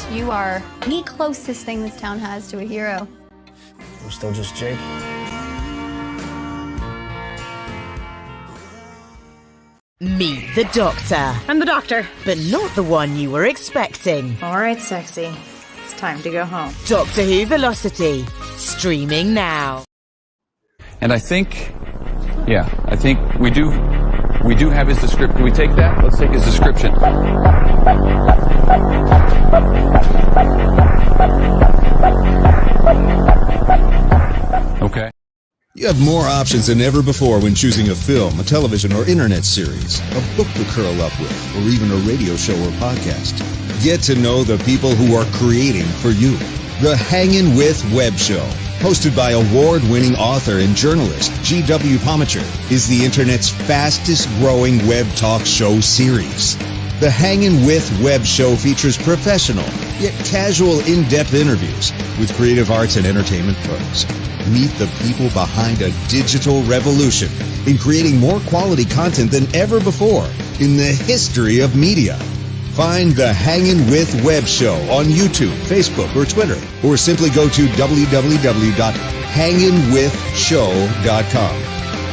Speaker 10: grail.
Speaker 12: You are the closest thing this town has to a hero.
Speaker 13: I'm still just Jake.
Speaker 14: Meet the Doctor.
Speaker 15: I'm the Doctor.
Speaker 14: But not the one you were expecting.
Speaker 15: All right, sexy. It's time to go home.
Speaker 14: Doctor Who Velocity. Streaming now.
Speaker 16: And I think we do have his description. Can we take that? Let's take his description. Okay.
Speaker 17: You have more options than ever before when choosing a film, a television or internet series, a book to curl up with, or even a radio show or podcast. Get to know the people who are creating for you. The Hangin' With Web Show, hosted by award-winning author and journalist G.W. Pomacher, is the internet's fastest-growing web talk show series. The Hangin' With Web Show features professional, yet casual, in-depth interviews with creative arts and entertainment pros. Meet the people behind a digital revolution in creating more quality content than ever before in the history of media. Find the Hangin' With Web Show on YouTube, Facebook, or Twitter, or simply go to www.hanginwithshow.com.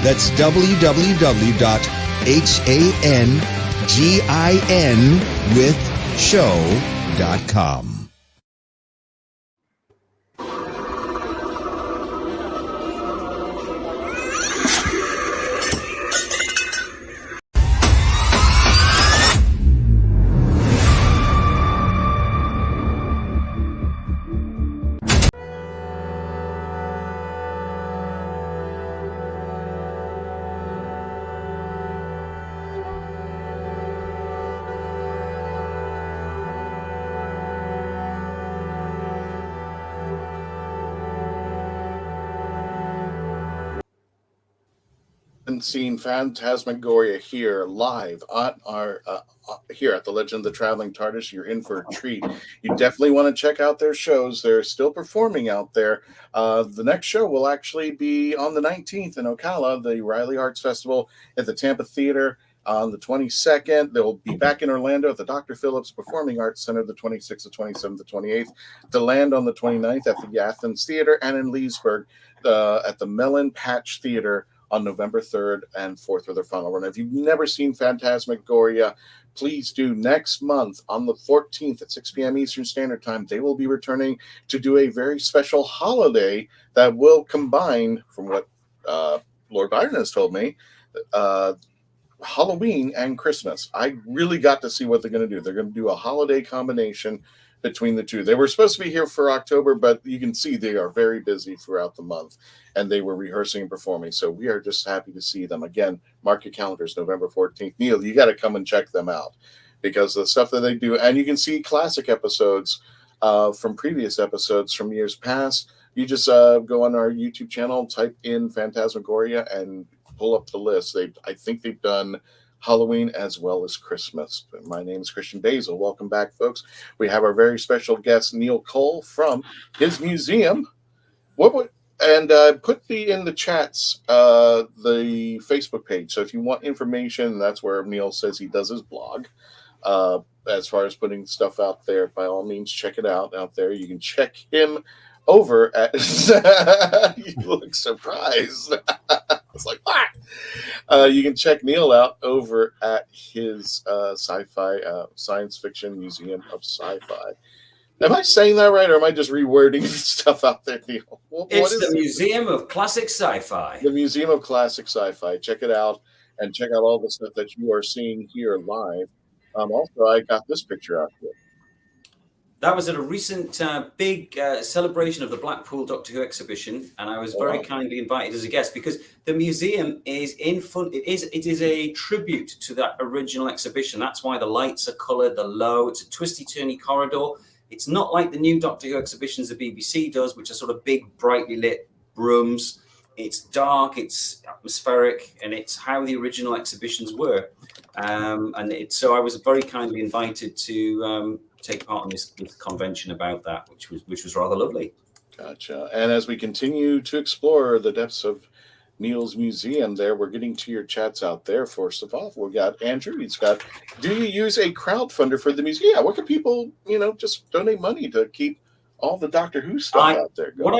Speaker 17: That's www.hanginwithshow.com.
Speaker 3: Seen Phantasmagoria here live on our here at the Legend of the Traveling TARDIS. You're in for a treat. You definitely want to check out their shows. They're still performing out there. The next show will actually be on the 19th in Ocala, the Riley Arts Festival at the Tampa Theater on the 22nd. They'll be back in Orlando at the Dr. Phillips Performing Arts Center the 26th, the 27th, the 28th. To land on the 29th at the Athens Theater, and in Leesburg at the Melon Patch Theater on November 3rd and 4th for their final run. If you've never seen Phantasmagoria, please do. Next month on the 14th at 6 p.m. Eastern Standard Time, they will be returning to do a very special holiday that will combine, from what Lord Byron has told me, Halloween and Christmas. I really got to see what they're going to do. They're going to do a holiday combination between the two. They were supposed to be here for October, but you can see they are very busy throughout the month, and they were rehearsing and performing. So we are just happy to see them. Again, mark your calendars, November 14th. Neil, you got to come and check them out because the stuff that they do, and you can see classic episodes from previous episodes from years past. You just go on our YouTube channel, type in Phantasmagoria, and pull up the list. I think they've done Halloween as well as Christmas. My name is Christian Basil. Welcome back, folks. We have our very special guest, Neil Cole, from his museum. Put in the chats the Facebook page. So if you want information, that's where Neil says he does his blog. As far as putting stuff out there, by all means, check it out there. You can check him over at you look surprised. It's like, what? You can check Neil out over at his Sci-Fi Science Fiction Museum of Sci-Fi. Am I saying that right, or am I just rewording stuff out there, Neil?
Speaker 1: It's the Museum of Classic Sci-Fi.
Speaker 3: The Museum of Classic Sci-Fi. Check it out, and check out all the stuff that you are seeing here live. Also, I got this picture out here.
Speaker 1: That was at a recent big celebration of the Blackpool Doctor Who exhibition, and I was very kindly invited as a guest because the museum is in fun. It is a tribute to that original exhibition. That's why the lights are coloured, they're low. It's a twisty-turny corridor. It's not like the new Doctor Who exhibitions the BBC does, which are sort of big, brightly lit rooms. it's dark, it's atmospheric, and it's how the original exhibitions were. So I was very kindly invited to take part in this convention about that, which was rather lovely.
Speaker 3: Gotcha. And as we continue to explore the depths of Neil's museum there, we're getting to your chats out there. First of all, we got Andrew. He's got, do you use a crowdfunder for the museum? Yeah, what can people, just donate money to keep all the Doctor Who stuff out there going?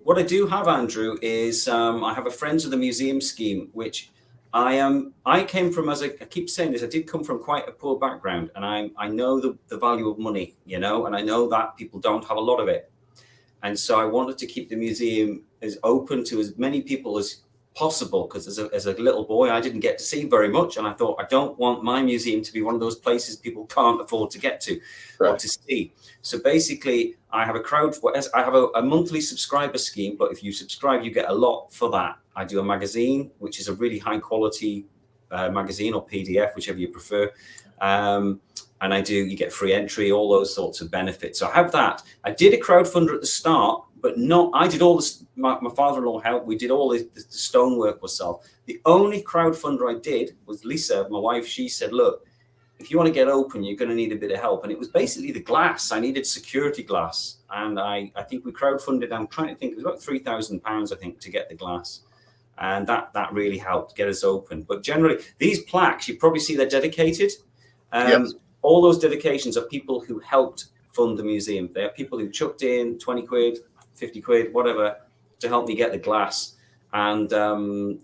Speaker 1: What I do have, Andrew, is I have a Friends of the Museum scheme, which I came from, as I keep saying this, I did come from quite a poor background, and I know the value of money, and I know that people don't have a lot of it. And so I wanted to keep the museum as open to as many people as possible, because as a little boy, I didn't get to see very much. And I thought, I don't want my museum to be one of those places people can't afford to get to or to see. So basically, I have a monthly subscriber scheme, but if you subscribe, you get a lot for that. I do a magazine, which is a really high quality magazine, or PDF, whichever you prefer. And you get free entry, all those sorts of benefits. So I have that. I did a crowdfunder at the start, but I did all this, my father-in-law helped. We did all the stonework myself. The only crowdfunder I did was Lisa, my wife. She said, look, if you want to get open, you're going to need a bit of help. And it was basically the glass. I needed security glass. And I think we crowdfunded, I'm trying to think, it was about £3,000, I think, to get the glass. And that really helped get us open. But generally, these plaques, you probably see they're dedicated.
Speaker 3: Yes.
Speaker 1: All those dedications are people who helped fund the museum. They're people who chucked in 20 quid, 50 quid, whatever, to help me get the glass. And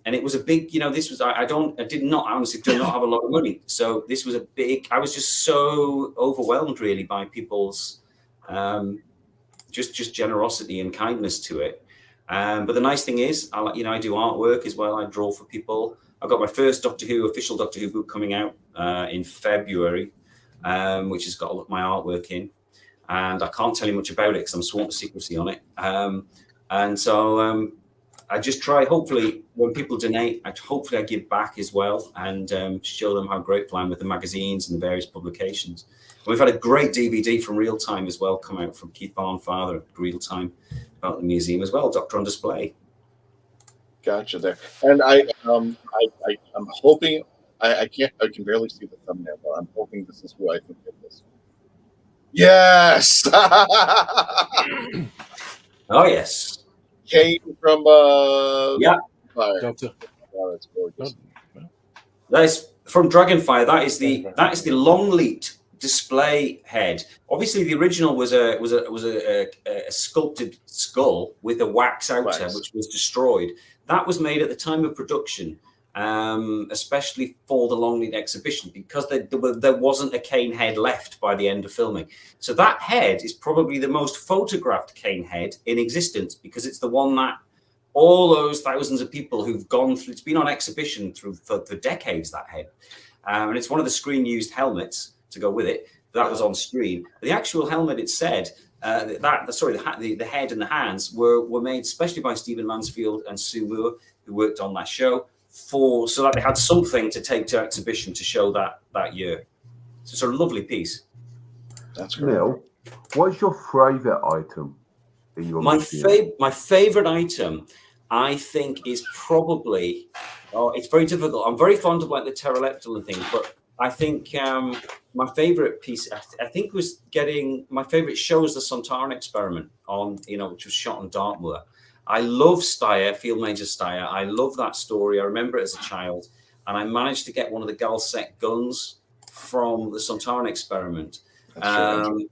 Speaker 1: it was a big, this was, I honestly do not have a lot of money. So this was I was just so overwhelmed really by people's just generosity and kindness to it. But the nice thing is, I do artwork as well. I draw for people. I've got my first official Doctor Who book coming out in February, which has got my artwork in. And I can't tell you much about it because I'm sworn to secrecy on it. And so I just try, hopefully, when people donate, I give back as well and show them how grateful I am with the magazines and the various publications. And we've had a great DVD from Real Time as well come out from Keith Barnfather, Real Time, about the museum as well, Doctor on Display.
Speaker 3: Gotcha there. And I'm hoping, I can barely see the thumbnail, but I'm hoping this is who I think it is. Yes!
Speaker 1: Oh, yes.
Speaker 3: Came from Fire.
Speaker 4: Doctor.
Speaker 3: Oh, that's gorgeous.
Speaker 1: That is from Dragonfire. That is the Longleat display head. Obviously, the original was a sculpted skull with a wax outer, which was destroyed. That was made at the time of production, especially for the Longleat exhibition, because there wasn't a cane head left by the end of filming. So that head is probably the most photographed cane head in existence, because it's the one that all those thousands of people who've gone through, it's been on exhibition for decades, that head. And it's one of the screen used helmets to go with it. That was on screen. The actual helmet, it said, the head and the hands were made especially by Stephen Mansfield and Sue Moore, who worked on that show, so that they had something to take to exhibition to show that year. So it's a lovely piece.
Speaker 3: That's great.
Speaker 9: Neil, what's your favourite item in your museum?
Speaker 1: My favourite item, I think, is probably, it's very difficult. I'm very fond of like the pterodactyl and things, but I think my favorite piece, I think, was my favorite show was the Sontaran experiment which was shot on Dartmoor. I love Steyer, Field Major Steyer. I love that story. I remember it as a child, and I managed to get one of the Galsec guns from the Sontaran experiment. And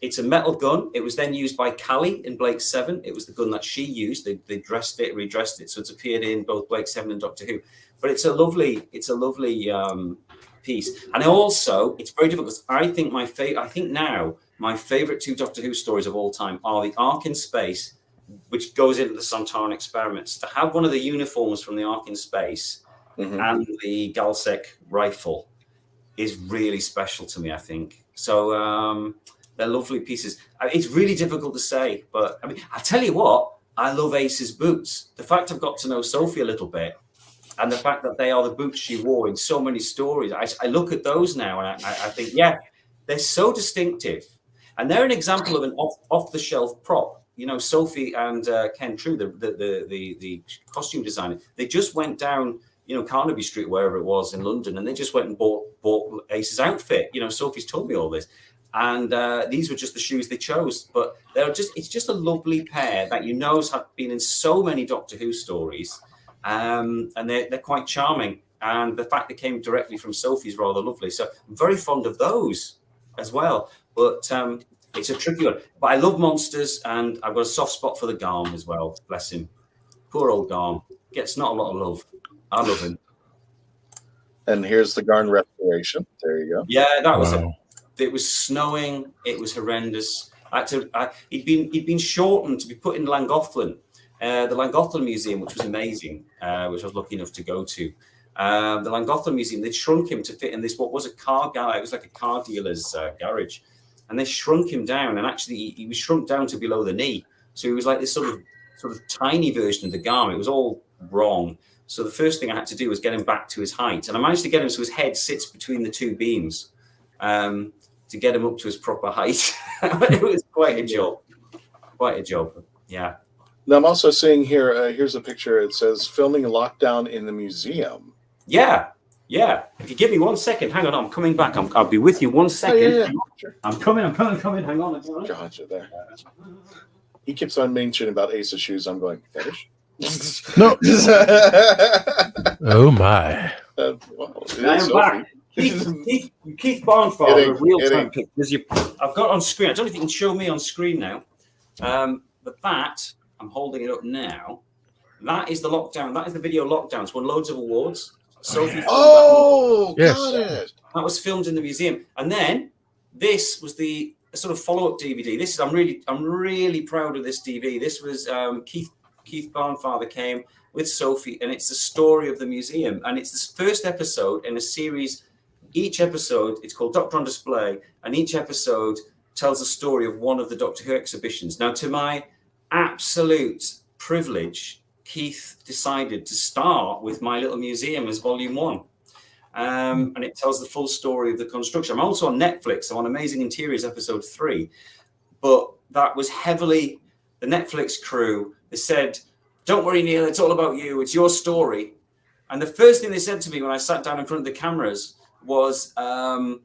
Speaker 1: it's a metal gun. It was then used by Callie in Blake 7. It was the gun that she used. They redressed it. So it's appeared in both Blake 7 and Doctor Who. But it's a lovely piece. And also, it's very difficult because I think now my favorite two Doctor Who stories of all time are the Ark in Space, which goes into the Sontaran experiments. To have one of the uniforms from the Ark in Space and the Galsec rifle is really special to me, I think. So they're lovely pieces. It's really difficult to say, but I tell you what, I love Ace's boots. The fact I've got to know Sophie a little bit, and the fact that they are the boots she wore in so many stories, I look at those now and I think, yeah, they're so distinctive. And they're an example of an off-the-shelf prop. Sophie and Ken True, the costume designer, they just went down, Carnaby Street, wherever it was in London, and they just went and bought Ace's outfit. Sophie's told me all this. And these were just the shoes they chose. But it's just a lovely pair that have been in so many Doctor Who stories. And they're quite charming. And the fact they came directly from Sophie is rather lovely. So I'm very fond of those as well. But it's a tricky one. But I love monsters, and I've got a soft spot for the Garm as well. Bless him. Poor old Garm. Gets not a lot of love. I love him.
Speaker 3: And here's the Garn restoration. There you go.
Speaker 1: Yeah, that was it was snowing. It was horrendous. He'd been shortened to be put in Llangollen, the Llangollen Museum, which was amazing, which I was lucky enough to go to. The Llangollen Museum, they'd shrunk him to fit in this, what was a car garage. It was like a car dealer's garage. And they shrunk him down, and actually he was shrunk down to below the knee. So he was like this sort of tiny version of the Garm. It was all wrong. So the first thing I had to do was get him back to his height. And I managed to get him so his head sits between the two beams to get him up to his proper height. It was quite a job. Yeah.
Speaker 3: Now I'm also seeing here, here's a picture. It says filming lockdown in the museum.
Speaker 1: Yeah. If you give me 1 second, hang on, I'm coming back. I'll be with you 1 second.
Speaker 3: Yeah. Sure.
Speaker 1: I'm coming. Hang on.
Speaker 3: Gotcha, there. He keeps on mentioning about Ace's shoes. I'm going, fetish?
Speaker 4: No. Oh, my.
Speaker 1: I'm back. Keith Barnfather, real-time pictures. I've got on screen. I don't know if you can show me on screen now. But that, I'm holding it up now. That is the lockdown. That is the video lockdown. It's won loads of awards. Sophie.
Speaker 3: Oh,
Speaker 4: yes.
Speaker 3: Got it.
Speaker 1: That was filmed in the museum, and then this was the sort of follow-up DVD. I'm really proud of this DVD. This was Keith Barnfather came with Sophie, and it's the story of the museum, and it's the first episode in a series. Each episode, it's called Doctor on Display, and each episode tells the story of one of the Doctor Who exhibitions. Now, to my absolute privilege, Keith decided to start with My Little Museum as Volume 1. And it tells the full story of the construction. I'm also on Netflix. I'm on Amazing Interiors Episode 3. But that was heavily the Netflix crew. They said, don't worry, Neil, it's all about you. It's your story. And the first thing they said to me when I sat down in front of the cameras was, I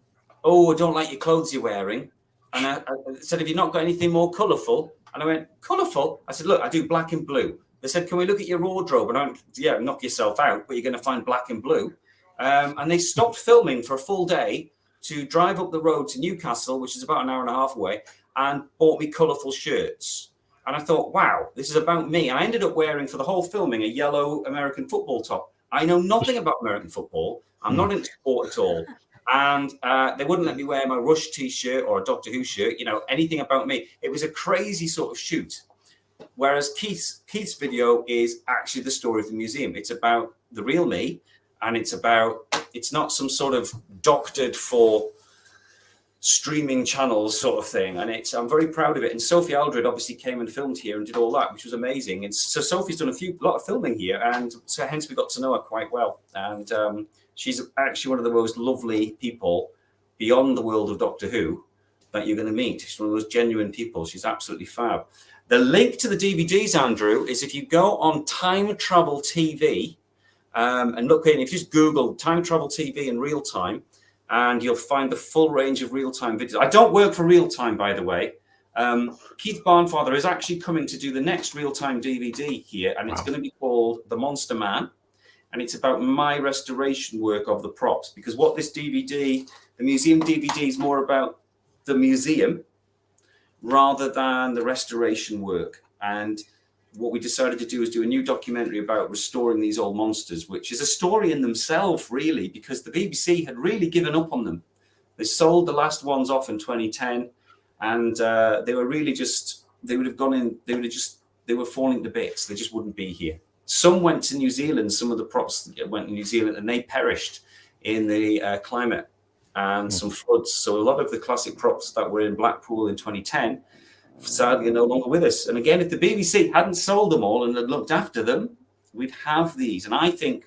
Speaker 1: don't like your clothes you're wearing. And I said, have you not got anything more colourful? And I went, colourful? I said, look, I do black and blue. They said, can we look at your wardrobe? And I went, yeah, knock yourself out, but you're going to find black and blue. And they stopped filming for a full day to drive up the road to Newcastle, which is about an hour and a half away, and bought me colourful shirts. And I thought, wow, this is about me. And I ended up wearing for the whole filming a yellow American football top. I know nothing about American football. I'm not into sport at all. And they wouldn't let me wear my Rush T-shirt or a Doctor Who shirt, anything about me. It was a crazy sort of shoot. Whereas Keith's video is actually the story of the museum. It's about the real me, and it's not some sort of doctored for streaming channels sort of thing. And I'm very proud of it. And Sophie Aldred obviously came and filmed here and did all that, which was amazing. And so Sophie's done a lot of filming here, and so hence we got to know her quite well. And she's actually one of the most lovely people beyond the world of Doctor Who that you're going to meet. She's one of those genuine people. She's absolutely fab. The link to the DVDs, Andrew, is if you go on Time Travel TV and look in, if you just Google Time Travel TV in real time, and you'll find the full range of real-time videos. I don't work for real time, by the way. Keith Barnfather is actually coming to do the next real-time DVD here, and it's going to be called The Monster Man, and it's about my restoration work of the props, because what this DVD, the museum DVD, is more about the museum rather than the restoration work. And what we decided to do is do a new documentary about restoring these old monsters, which is a story in themselves, really, because the BBC had really given up on them. They sold the last ones off in 2010, and they were really just, they were falling to bits. They just wouldn't be here. Some went to New Zealand. Some of the props went to New Zealand, and they perished in the climate and some floods. So a lot of the classic props that were in Blackpool in 2010 sadly are no longer with us. And again, if the BBC hadn't sold them all and had looked after them, we'd have these. And I think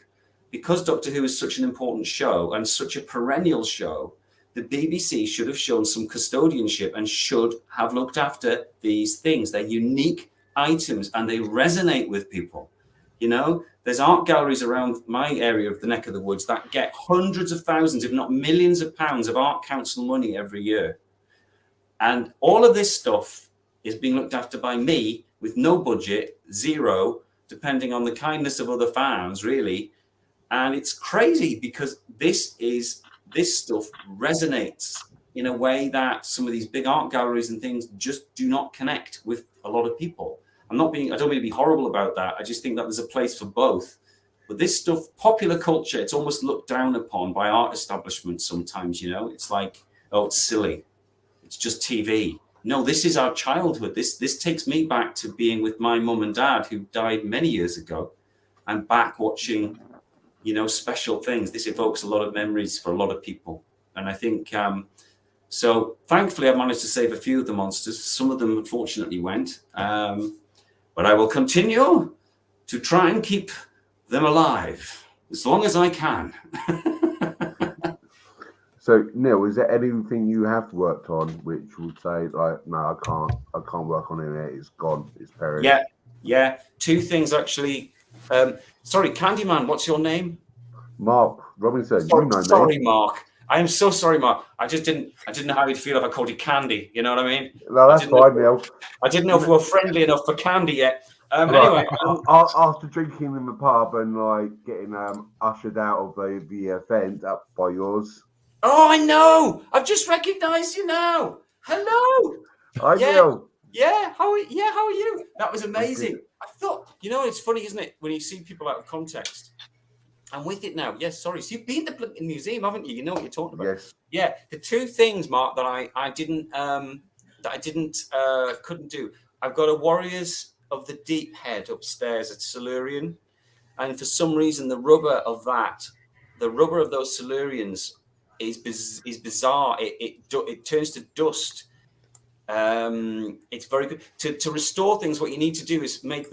Speaker 1: because Doctor Who is such an important show and such a perennial show, the BBC should have shown some custodianship and should have looked after these things. They're unique items and they resonate with people. You know, there's art galleries around my area of the neck of the woods that get hundreds of thousands, if not millions of pounds of art council money every year. And all of this stuff is being looked after by me with no budget, zero, depending on the kindness of other fans, really. And it's crazy because this stuff resonates in a way that some of these big art galleries and things just do not connect with a lot of people. I don't mean to be horrible about that. I just think that there's a place for both. But this stuff, popular culture, it's almost looked down upon by art establishments sometimes, you know. It's like, oh, it's silly. It's just TV. No, this is our childhood. This takes me back to being with my mum and dad who died many years ago. I'm back watching, you know, special things. This evokes a lot of memories for a lot of people. And I think, so thankfully I managed to save a few of the monsters. Some of them unfortunately went. But I will continue to try and keep them alive as long as I can.
Speaker 9: So, Neil, is there anything you have worked on which would say, like, no, I can't work on it, it's gone, it's perished?
Speaker 1: Yeah. Two things, actually. Sorry, Candyman, what's your name?
Speaker 9: Mark Robinson.
Speaker 1: Sorry, Mark. I am so sorry, Mark. I didn't know how you'd feel if I called you Candy. You know what I mean?
Speaker 9: No, that's fine, Neil.
Speaker 1: I didn't know if we were friendly enough for Candy yet.
Speaker 9: Anyway, after drinking in the pub and like getting ushered out of the event up by yours.
Speaker 1: Oh, I know. I've just recognised you now. Hello.
Speaker 9: Hi, Neil.
Speaker 1: Yeah. How are you? That was amazing. I thought, you know, it's funny, isn't it, when you see people out of context. I'm with it now. Yes, sorry. So you've been to the museum, haven't you? You know what you're talking about.
Speaker 9: Yes.
Speaker 1: Yeah. The two things, Mark, that I couldn't do. I've got a Warriors of the Deep head upstairs at Silurian, and for some reason the rubber of those Silurians is bizarre. It turns to dust. It's very good to restore things. What you need to do is make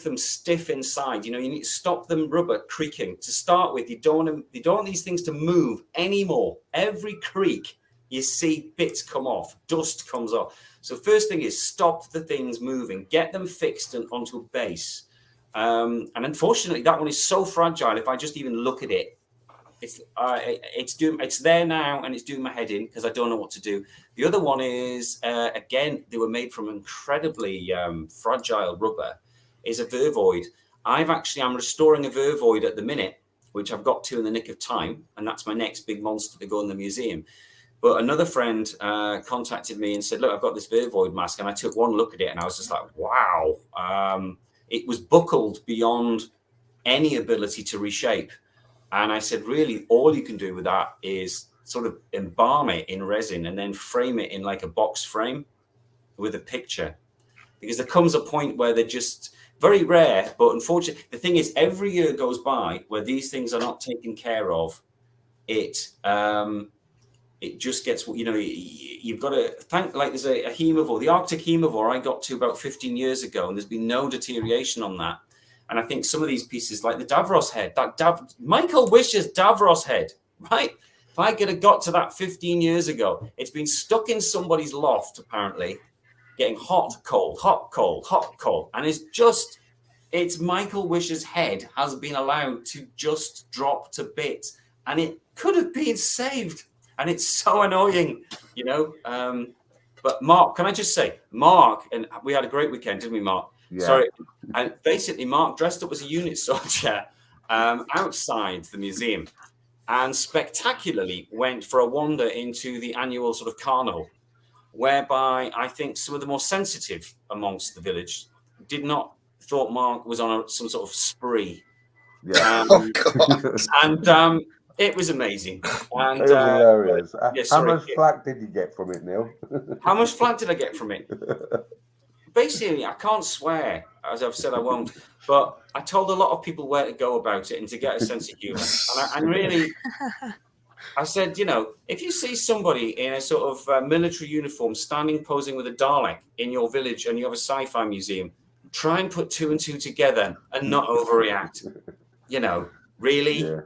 Speaker 1: them stiff inside. You know, you need to stop them rubber creaking to start with. You don't want these things to move anymore. Every creak you see bits come off, dust comes off. So first thing is stop the things moving, get them fixed and onto a base. And unfortunately, that one is so fragile. If I just even look at it, it's there now and it's doing my head in because I don't know what to do. The other one is, again, they were made from incredibly fragile rubber, is a Vervoid. I'm restoring a Vervoid at the minute, which I've got to in the nick of time. And that's my next big monster to go in the museum. But another friend contacted me and said, look, I've got this Vervoid mask. And I took one look at it and I was just like, wow. It was buckled beyond any ability to reshape. And I said, really, all you can do with that is sort of embalm it in resin and then frame it in like a box frame with a picture. Because there comes a point where they're just very rare. But unfortunately, the thing is, every year goes by where these things are not taken care of. It just gets, you know, you've got to thank, like there's a hemivore, the Arctic hemivore I got to about 15 years ago, and there's been no deterioration on that. And I think some of these pieces, like the Davros head, Michael Wisher's Davros head, right? If I could have got to that 15 years ago, it's been stuck in somebody's loft, apparently, getting hot, cold, hot, cold, hot, cold. And it's Michael Wisher's head has been allowed to just drop to bits. And it could have been saved. And it's so annoying, you know. But Mark, can I just say, Mark, and we had a great weekend, didn't we, Mark?
Speaker 9: Yeah.
Speaker 1: Sorry. And basically, Mark dressed up as a unit soldier outside the museum and spectacularly went for a wander into the annual sort of carnival, whereby I think some of the more sensitive amongst the village thought Mark was on some sort of spree.
Speaker 9: Yeah.
Speaker 1: And it was amazing. And,
Speaker 9: it was hilarious. How much
Speaker 1: yeah.
Speaker 9: flack did you get from it, Neil?
Speaker 1: How much flack did I get from it? Basically, I can't swear, as I've said I won't, but I told a lot of people where to go about it and to get a sense of humour. And really, I said, you know, if you see somebody in a sort of military uniform standing posing with a Dalek in your village and you have a sci-fi museum, try and put two and two together and not overreact. You know, really?
Speaker 9: Yeah.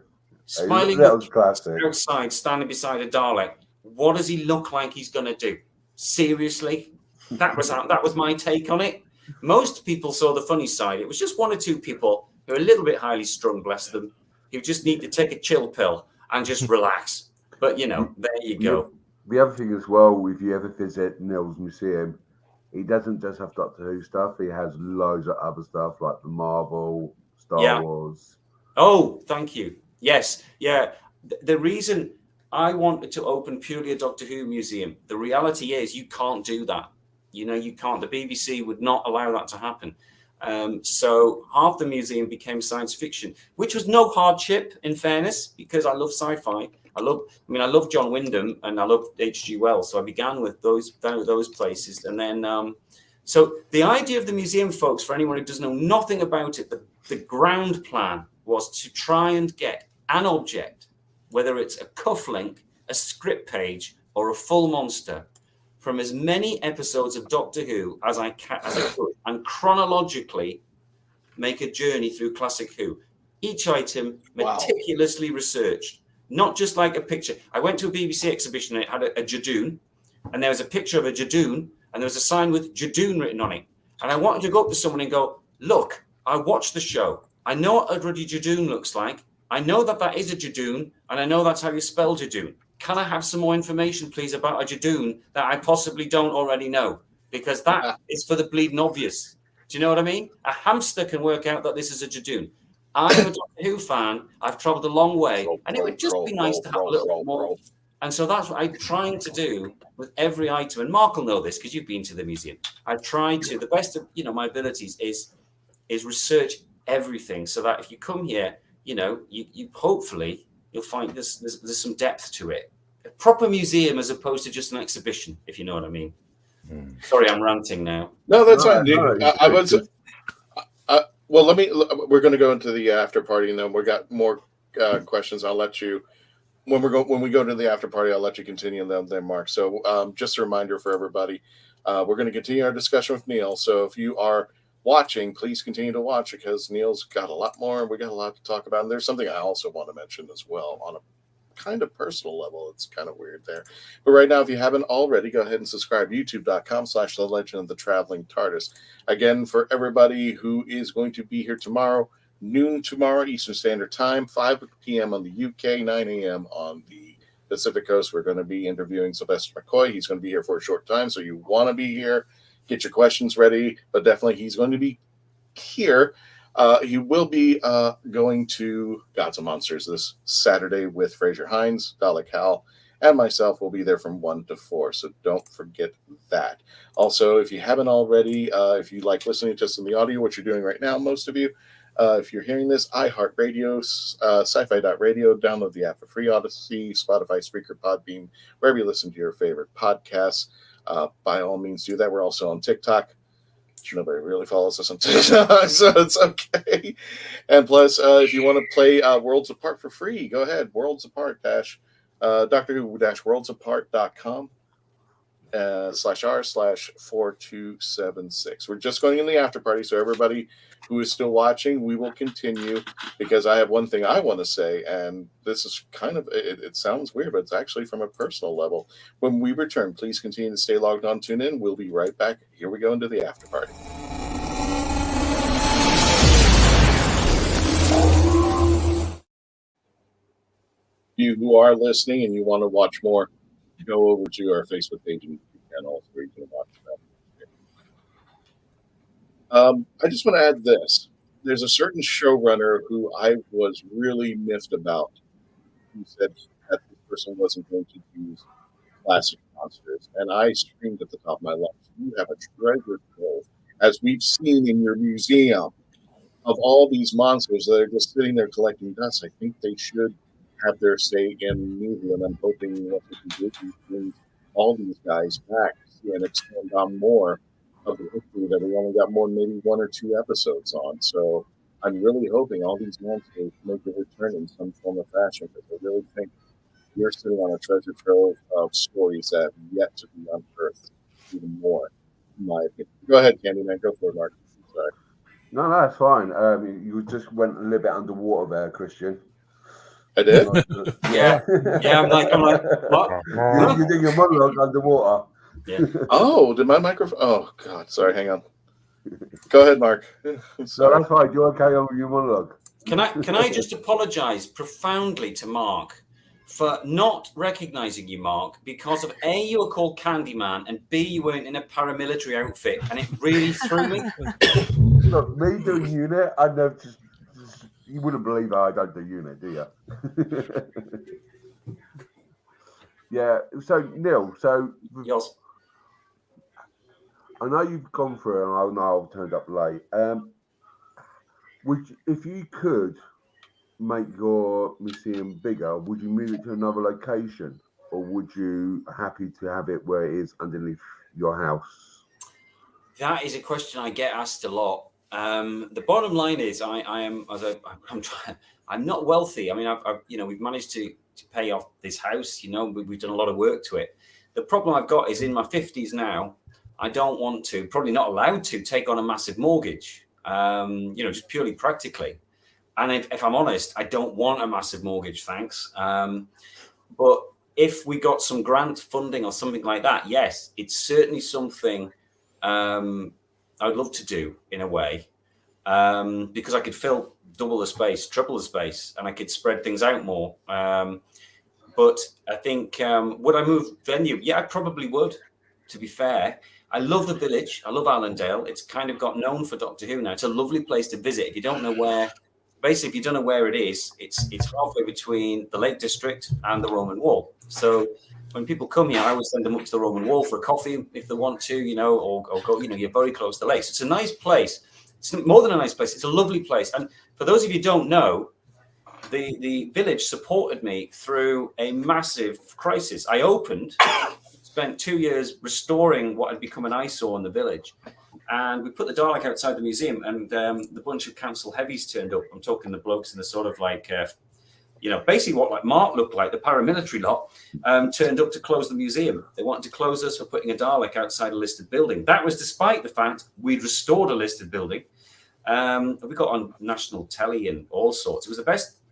Speaker 1: Smiling
Speaker 9: that was classic.
Speaker 1: outside, standing beside a Dalek. what does he look like he's going to do? Seriously? That was my take on it. Most people saw the funny side. It was just one or two people who are a little bit highly strung, bless them, who just need to take a chill pill and just relax. But, you know, there you go.
Speaker 9: The other thing as well, if you ever visit Neil's museum, he doesn't just have Doctor Who stuff. He has loads of other stuff like the Marvel, Star Wars.
Speaker 1: Oh, thank you. Yes. Yeah. The reason I wanted to open purely a Doctor Who museum, the reality is you can't do that. You know, you can't. The BBC would not allow that to happen. So half the museum became science fiction, which was no hardship, in fairness, because I love sci-fi. I love John Wyndham and I love H.G. Wells. So I began with those places. And then, so the idea of the museum, folks, for anyone who does know nothing about it, the ground plan was to try and get an object, whether it's a cufflink, a script page, or a full monster, from as many episodes of Doctor Who as I could, and chronologically make a journey through Classic Who. Each item meticulously researched, not just like a picture. I went to a BBC exhibition and it had a Jadoon, and there was a picture of a Jadoon, and there was a sign with Jadoon written on it. And I wanted to go up to someone and go, look, I watched the show. I know what a ruddy Jadoon looks like. I know that is a Jadoon, and I know that's how you spell Jadoon. Can I have some more information, please, about a Jadoon that I possibly don't already know? Because that is for the bleeding obvious. Do you know what I mean? A hamster can work out that this is a Jadoon. I'm a Doctor Who fan. I've traveled a long way, and it would just be nice to have a little bit more. And so that's what I'm trying to do with every item. And Mark will know this because you've been to the museum. I've tried to, the best of my abilities is research everything so that if you come here, you hopefully you'll find there's some depth to it. A proper museum as opposed to just an exhibition, if you know what I mean. Sorry, I'm ranting now.
Speaker 3: No, that's fine. We're going to go into the after party, and then we got more questions. I'll let you when we go to the after party. I'll let you continue them then, Mark. So just a reminder for everybody, we're going to continue our discussion with Neil. So if you are watching, please continue to watch because Neil's got a lot more. We got a lot to talk about. And there's something I also want to mention as well on a kind of personal level. It's kind of weird there. But right now, if you haven't already, go ahead and subscribe. YouTube.com/The Legend of the Traveling TARDIS. Again, for everybody who is going to be here tomorrow, noon tomorrow, Eastern Standard Time, 5 p.m. on the UK, 9 a.m. on the Pacific Coast. We're going to be interviewing Sylvester McCoy. He's going to be here for a short time, so you want to be here. Get your questions ready, but definitely he's going to be here. He will be going to Gods and Monsters this Saturday with Fraser Hines, Dalek Hal, and myself will be there from 1 to 4, so don't forget that. Also, if you haven't already, if you like listening to us in the audio, what you're doing right now, most of you, if you're hearing this, iHeartRadio, Sci-Fi.radio, download the app for free, Odyssey, Spotify, Spreaker, Podbean, wherever you listen to your favorite podcasts. By all means, do that. We're also on TikTok. Nobody really follows us on TikTok, so it's okay. And plus, if you want to play Worlds Apart for free, go ahead. Worlds Apart Doctor Who worldsapart.com /r/4276. We're just going in the after party, so everybody who is still watching, we will continue because I have one thing I want to say, and this is kind of, it sounds weird, but it's actually from a personal level. When we return, please continue to stay logged on, tune in. We'll be right back. Here we go into the after party. You who are listening and you want to watch more, go over to our Facebook page and YouTube channel where you can watch that. I just want to add this. There's a certain showrunner who I was really miffed about, who said that this person wasn't going to use classic monsters. And I screamed at the top of my lungs, you have a treasure trove, as we've seen in your museum, of all these monsters that are just sitting there collecting dust. I think they should have their say in the museum. I'm hoping what we can do is bring all these guys back and expand on more of the history that we only got maybe 1 or 2 episodes on. So I'm really hoping all these monsters make a return in some form of fashion, because I really think we're sitting on a treasure trove of stories that have yet to be unearthed even more, in my opinion. Go ahead, Candyman. Go for it, Mark. Sorry.
Speaker 9: No, that's fine. You just went a little bit underwater there, Christian.
Speaker 3: I did.
Speaker 1: Yeah. I'm like, what?
Speaker 9: You're doing a monologue underwater.
Speaker 1: Yeah.
Speaker 3: Oh, did my microphone? Oh God, sorry. Hang on. Go ahead, Mark.
Speaker 9: So that's right. Do you want to carry on with your monologue?
Speaker 1: Can I just apologise profoundly to Mark for not recognising you, Mark, because of A, you were called Candyman, and B, you weren't in a paramilitary outfit, and it really threw me.
Speaker 9: Look, me doing unit, I'd never just you wouldn't believe how I don't do unit, do you? Yeah. So Neil,
Speaker 1: yes.
Speaker 9: I know you've gone through, and I know I've turned up late. If you could make your museum bigger, would you move it to another location, or would you happy to have it where it is underneath your house?
Speaker 1: That is a question I get asked a lot. The bottom line is, I'm not wealthy. I mean, we've managed to pay off this house. We've done a lot of work to it. The problem I've got is in my 50s now. I don't want to, probably not allowed to, take on a massive mortgage. Just purely practically. And if I'm honest, I don't want a massive mortgage, thanks. But if we got some grant funding or something like that, yes, it's certainly something I'd love to do in a way, because I could fill double the space, triple the space, and I could spread things out more. But I think, would I move venue? Yeah, I probably would, to be fair. I love the village. I love Allendale. It's kind of got known for Doctor Who now. It's a lovely place to visit. If you don't know where, basically, if you don't know where it is, it's halfway between the Lake District and the Roman Wall. So when people come here, I always send them up to the Roman Wall for a coffee if they want to, or go, you're very close to the lake. So it's a nice place. It's more than a nice place. It's a lovely place. And for those of you who don't know, the village supported me through a massive crisis. I spent 2 years restoring what had become an eyesore in the village. And we put the Dalek outside the museum, and the bunch of council heavies turned up. I'm talking the blokes in the sort of like, basically what like Mark looked like, the paramilitary lot, turned up to close the museum. They wanted to close us for putting a Dalek outside a listed building. That was despite the fact we'd restored a listed building. We got on national telly and all sorts. It was the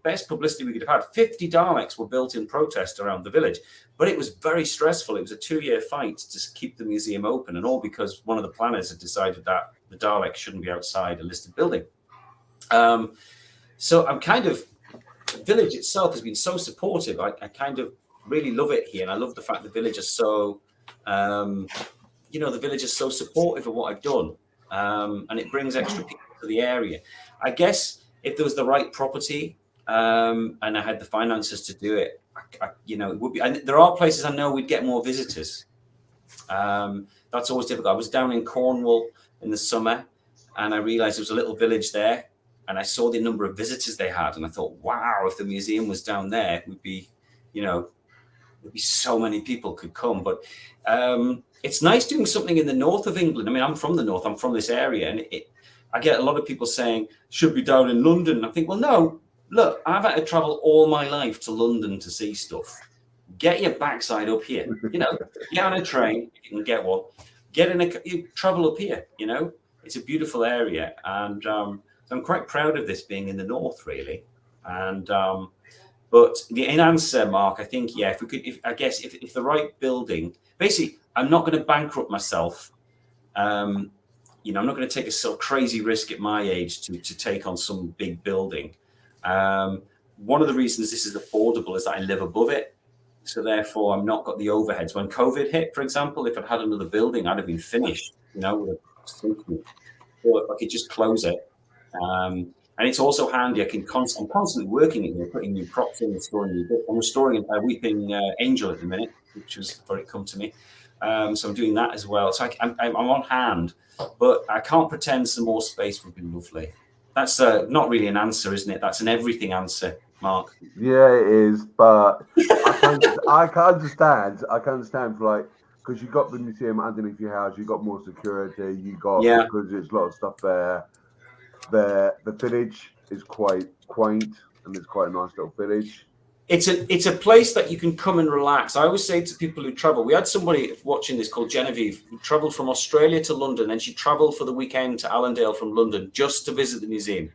Speaker 1: best publicity we could have had. 50 Daleks were built in protest around the village, but it was very stressful. It was a 2-year fight to keep the museum open, and all because one of the planners had decided that the Dalek shouldn't be outside a listed building. So I'm the village itself has been so supportive. I kind of really love it here, and I love the fact the village is so, the village is so supportive of what I've done, and it brings extra people to the area. I guess if there was the right property, and I had the finances to do it, it would be. And there are places I know we'd get more visitors. That's always difficult. I was down in Cornwall in the summer, and I realized there was a little village there, and I saw the number of visitors they had, and I thought, wow, if the museum was down there, it would be, there'd be so many people could come. But it's nice doing something in the north of England. I mean, I'm from the north. I'm from this area, and I get a lot of people saying should be down in London. I think, well, no. Look, I've had to travel all my life to London to see stuff. Get your backside up here. Get on a train if you can get one. You travel up here. It's a beautiful area, and so I'm quite proud of this being in the north, really. And but in answer, Mark, I think if the right building, basically, I'm not going to bankrupt myself. I'm not going to take a sort of crazy risk at my age to take on some big building. One of the reasons this is affordable is that I live above it. So therefore, I'm not got the overheads. When COVID hit, for example, if I'd had another building, I'd have been finished, with I could just close it. And it's also handy. I'm constantly working in here, putting new props in, restoring new bits. I'm restoring a Weeping Angel at the minute, which was very come to me. So I'm doing that as well. So I'm on hand, but I can't pretend some more space would be lovely. That's not really an answer, isn't it? That's an everything answer, Mark.
Speaker 9: Yeah, it is. But I can understand. For because you got the museum underneath your house, you got more security. You got because there's a lot of stuff there. The village is quite quaint, and it's quite a nice little village.
Speaker 1: It's a place that you can come and relax. I always say to people who travel, we had somebody watching this called Genevieve who traveled from Australia to London, and she traveled for the weekend to Allendale from London just to visit the museum.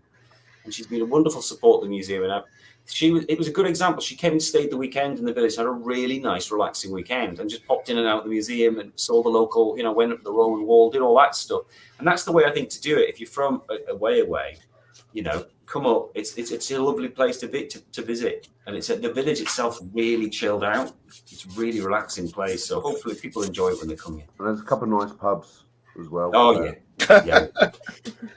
Speaker 1: And she's been a wonderful support of the museum. And it was a good example. She came and stayed the weekend in the village, had a really nice, relaxing weekend, and just popped in and out of the museum and saw the local, went up the Roman wall, did all that stuff. And that's the way I think to do it. If you're from away, come up. It's a lovely place to visit, and it's the village itself really chilled out. It's a really relaxing place. So hopefully people enjoy it when they come here.
Speaker 9: And there's a couple of nice pubs as well.
Speaker 1: Oh yeah.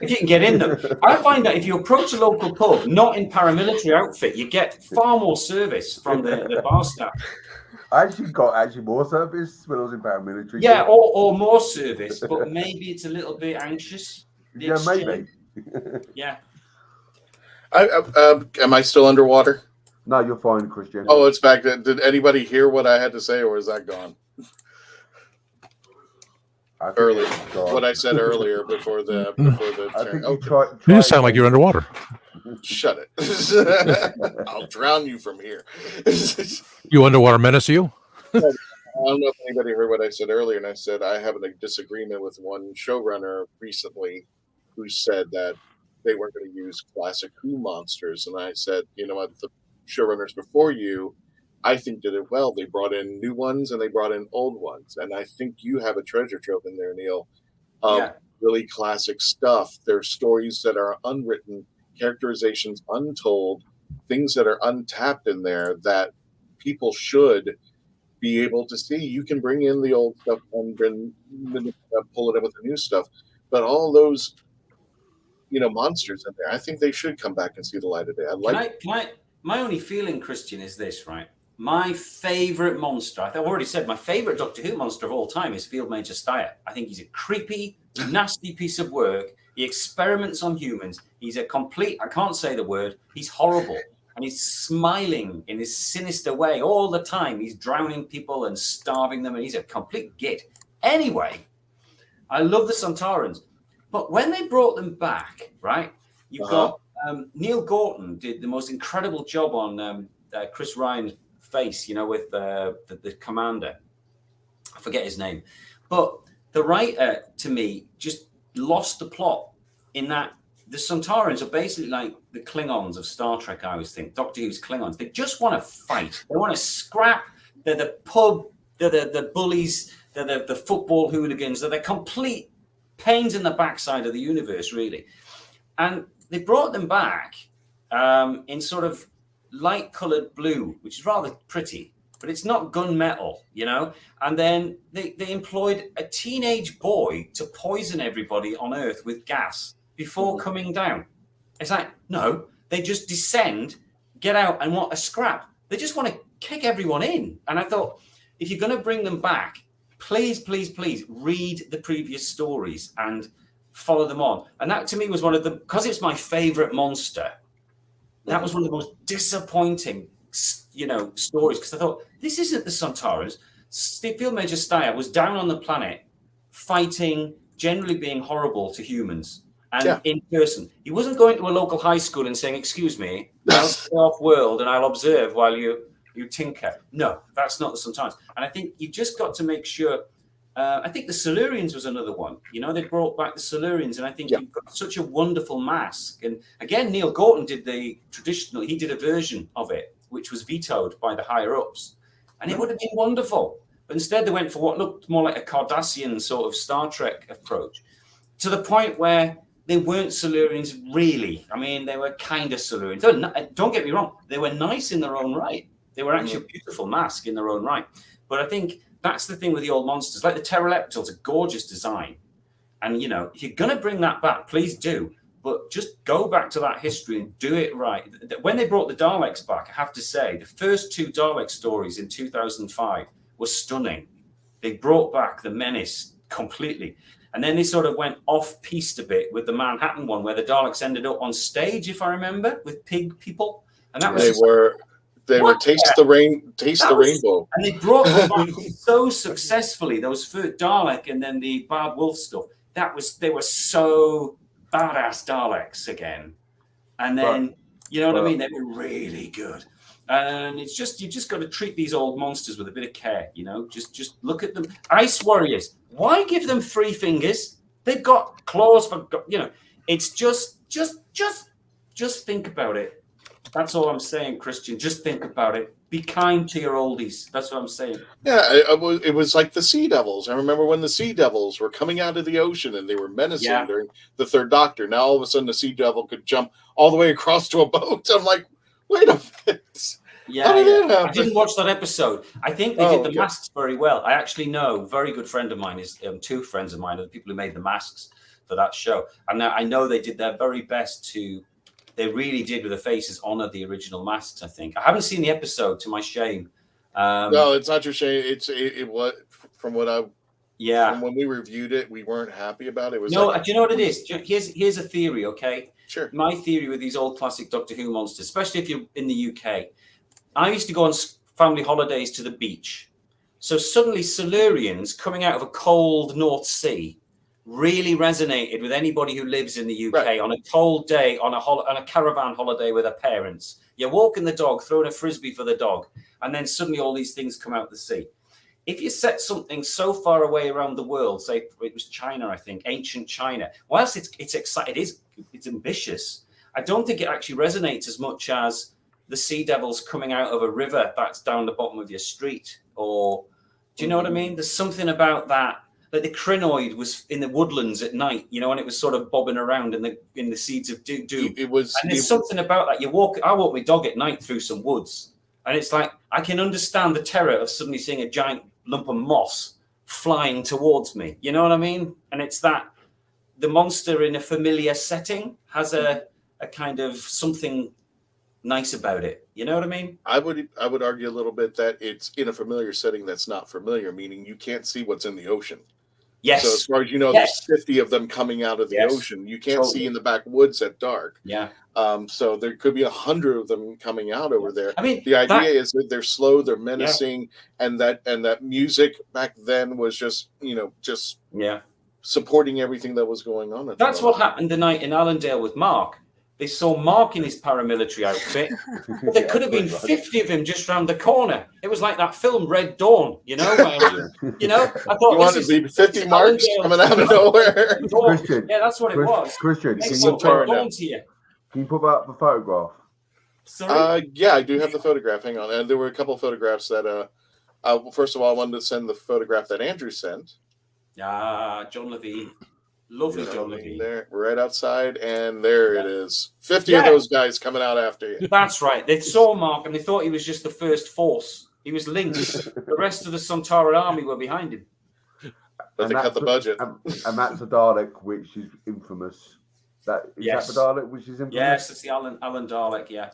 Speaker 1: If you can get in them, I find that if you approach a local pub not in paramilitary outfit, you get far more service from the bar staff.
Speaker 9: I actually got more service when I was in paramilitary.
Speaker 1: Yeah, or more service, but maybe it's a little bit anxious.
Speaker 9: Yeah, maybe.
Speaker 1: Yeah.
Speaker 3: Am I still underwater?
Speaker 9: No, you're fine, Christian.
Speaker 3: Oh, it's back. Did anybody hear what I had to say, or is that gone? Earlier, what I said earlier before the.
Speaker 4: You sound like you're underwater.
Speaker 3: Shut it! I'll drown you from here.
Speaker 4: You underwater menace you?
Speaker 3: I don't know if anybody heard what I said earlier, and I said I have a disagreement with one showrunner recently who said that they weren't going to use classic Who monsters, and I said, you know what, the showrunners before you, I think did it well. They brought in new ones and they brought in old ones, and I think you have a treasure trove in there, Neil. Really classic stuff. There's stories that are unwritten, characterizations untold, things that are untapped in there that people should be able to see. You can bring in the old stuff and pull it in with the new stuff, but all those monsters in there, I think they should come back and see the light of day.
Speaker 1: My only feeling, Christian, is this, right? My favorite monster, I've already said, my favorite Doctor Who monster of all time is Field Major Steyr. I think he's a creepy, nasty piece of work. He experiments on humans. He's a complete, I can't say the word, he's horrible. And he's smiling in his sinister way all the time. He's drowning people and starving them, and he's a complete git. Anyway, I love the Sontarans. But when they brought them back, right, you've got Neil Gorton did the most incredible job on Chris Ryan's face, with the commander. I forget his name. But the writer, to me, just lost the plot in that the Sontarans are basically like the Klingons of Star Trek, I always think. Doctor Who's Klingons. They just want to fight. They want to scrap. They're the pub. They're the bullies. They're the football hooligans. They're the complete pains in the backside of the universe, really. And they brought them back in sort of light-coloured blue, which is rather pretty, but it's not gunmetal, And then they employed a teenage boy to poison everybody on Earth with gas before coming down. It's like, no, they just descend, get out, and want a scrap. They just want to kick everyone in. And I thought, if you're going to bring them back, please, please, please read the previous stories and follow them on. And that to me was one of the, because it's my favorite monster, that was one of the most disappointing, stories, because I thought, this isn't the Sontarans. Field Major Steyr was down on the planet fighting, generally being horrible to humans and in person. He wasn't going to a local high school and saying, excuse me, I'll stay off world and I'll observe while you tinker. No, that's not the Sontarans. And I think you've just got to make sure. I think the Silurians was another one. They brought back the Silurians, and I think you've got such a wonderful mask. And again, Neil Gorton did he did a version of it, which was vetoed by the higher ups. And it would have been wonderful. But instead they went for what looked more like a Cardassian sort of Star Trek approach, to the point where they weren't Silurians really. I mean, they were kind of Silurians. Don't get me wrong. They were nice in their own right. They were actually a beautiful mask in their own right. But I think that's the thing with the old monsters. Like the Pterodactyl, it's a gorgeous design. And, if you're going to bring that back, please do. But just go back to that history and do it right. When they brought the Daleks back, I have to say, the first 2 Dalek stories in 2005 were stunning. They brought back the menace completely. And then they sort of went off-piste a bit with the Manhattan one, where the Daleks ended up on stage, if I remember, with pig people. And that was
Speaker 3: They were Taste the Rainbow.
Speaker 1: And they brought them back so successfully, those first Dalek and then the Bad Wolf stuff. They were so badass Daleks again. And then, what I mean? They were really good. And it's just, you just got to treat these old monsters with a bit of care, just look at them. Ice Warriors, why give them 3 fingers? They've got claws for, it's just think about it. That's all I'm saying, Christian. Just think about it. Be kind to your oldies. That's what I'm saying.
Speaker 3: Yeah, it was like the Sea Devils. I remember when the Sea Devils were coming out of the ocean and they were menacing during the Third Doctor. Now all of a sudden the Sea Devil could jump all the way across to a boat. I'm like, wait a minute.
Speaker 1: Yeah, I didn't watch that episode. I think they did the masks very well. I actually know a very good friend of mine is two friends of mine are the people who made the masks for that show. And I know they did their very best to. They really did with the faces honor the original masks. I think I haven't seen the episode, to my shame.
Speaker 3: No, it's not your shame. It was from what I.
Speaker 1: Yeah.
Speaker 3: From when we reviewed it, we weren't happy about it. It was
Speaker 1: no. Do you know what it is? Here's a theory. Okay.
Speaker 3: Sure.
Speaker 1: My theory with these old classic Doctor Who monsters, especially if you're in the UK. I used to go on family holidays to the beach. So suddenly Silurians coming out of a cold North Sea really resonated with anybody who lives in the UK on a cold day, on a caravan holiday with their parents. You're walking the dog, throwing a frisbee for the dog, and then suddenly all these things come out of the sea. If you set something so far away around the world, say it was China, I think, ancient China, whilst it's exciting, it's ambitious, I don't think it actually resonates as much as the Sea Devils coming out of a river that's down the bottom of your street. Or do you know what I mean? There's something about that. Like the crinoid was in the woodlands at night, and it was sort of bobbing around in the seeds of doom. And there's something about that. I walk my dog at night through some woods, and it's like I can understand the terror of suddenly seeing a giant lump of moss flying towards me. You know what I mean? And it's that the monster in a familiar setting has a kind of something nice about it. You know what I mean?
Speaker 3: I would argue a little bit that it's in a familiar setting that's not familiar, meaning you can't see what's in the ocean.
Speaker 1: Yes.
Speaker 3: So as far as you know, there's 50 of them coming out of the ocean. You can't see in the backwoods at dark.
Speaker 1: Yeah.
Speaker 3: So there could be 100 of them coming out over there.
Speaker 1: I mean,
Speaker 3: the idea is that they're slow, they're menacing, and that music back then was just supporting everything that was going on.
Speaker 1: That's what happened the night in Allendale with Mark. They saw Mark in his paramilitary outfit, but there could have been 50 of him just round the corner. It was like that film Red Dawn, I thought
Speaker 3: you wanted to be 50 marks coming out of nowhere.
Speaker 9: Christian,
Speaker 1: yeah, that's what it was.
Speaker 9: Christian,
Speaker 1: can you
Speaker 9: put up the photograph?
Speaker 1: Sorry?
Speaker 3: Yeah, I do have the photograph. Hang on. And there were a couple of photographs that, first of all, I wanted to send the photograph that Andrew sent.
Speaker 1: John Levine. Lovely John Levine.
Speaker 3: There, right outside, and there it is. 50 of those guys coming out after you.
Speaker 1: That's right. They saw Mark, and they thought he was just the first force. He was linked. The rest of the Sontaran army were behind him.
Speaker 3: But they cut the budget.
Speaker 9: And that's a Dalek, which is infamous. Is that the Dalek, which is infamous?
Speaker 1: Yes, it's the Alan Dalek, yeah.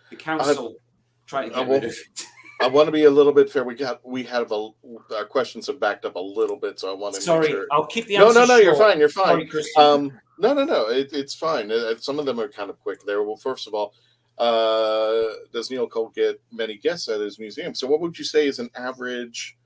Speaker 1: The council trying to get rid of it.
Speaker 3: I want to be a little bit fair. We have our questions have backed up a little bit, so I want to make sure.
Speaker 1: I'll keep the answer.
Speaker 3: No, you're fine. You're fine.
Speaker 1: Sorry,
Speaker 3: No. It's fine. Some of them are kind of quick there. Well, first of all, does Neil Cole get many guests at his museum? So, what would you say is an average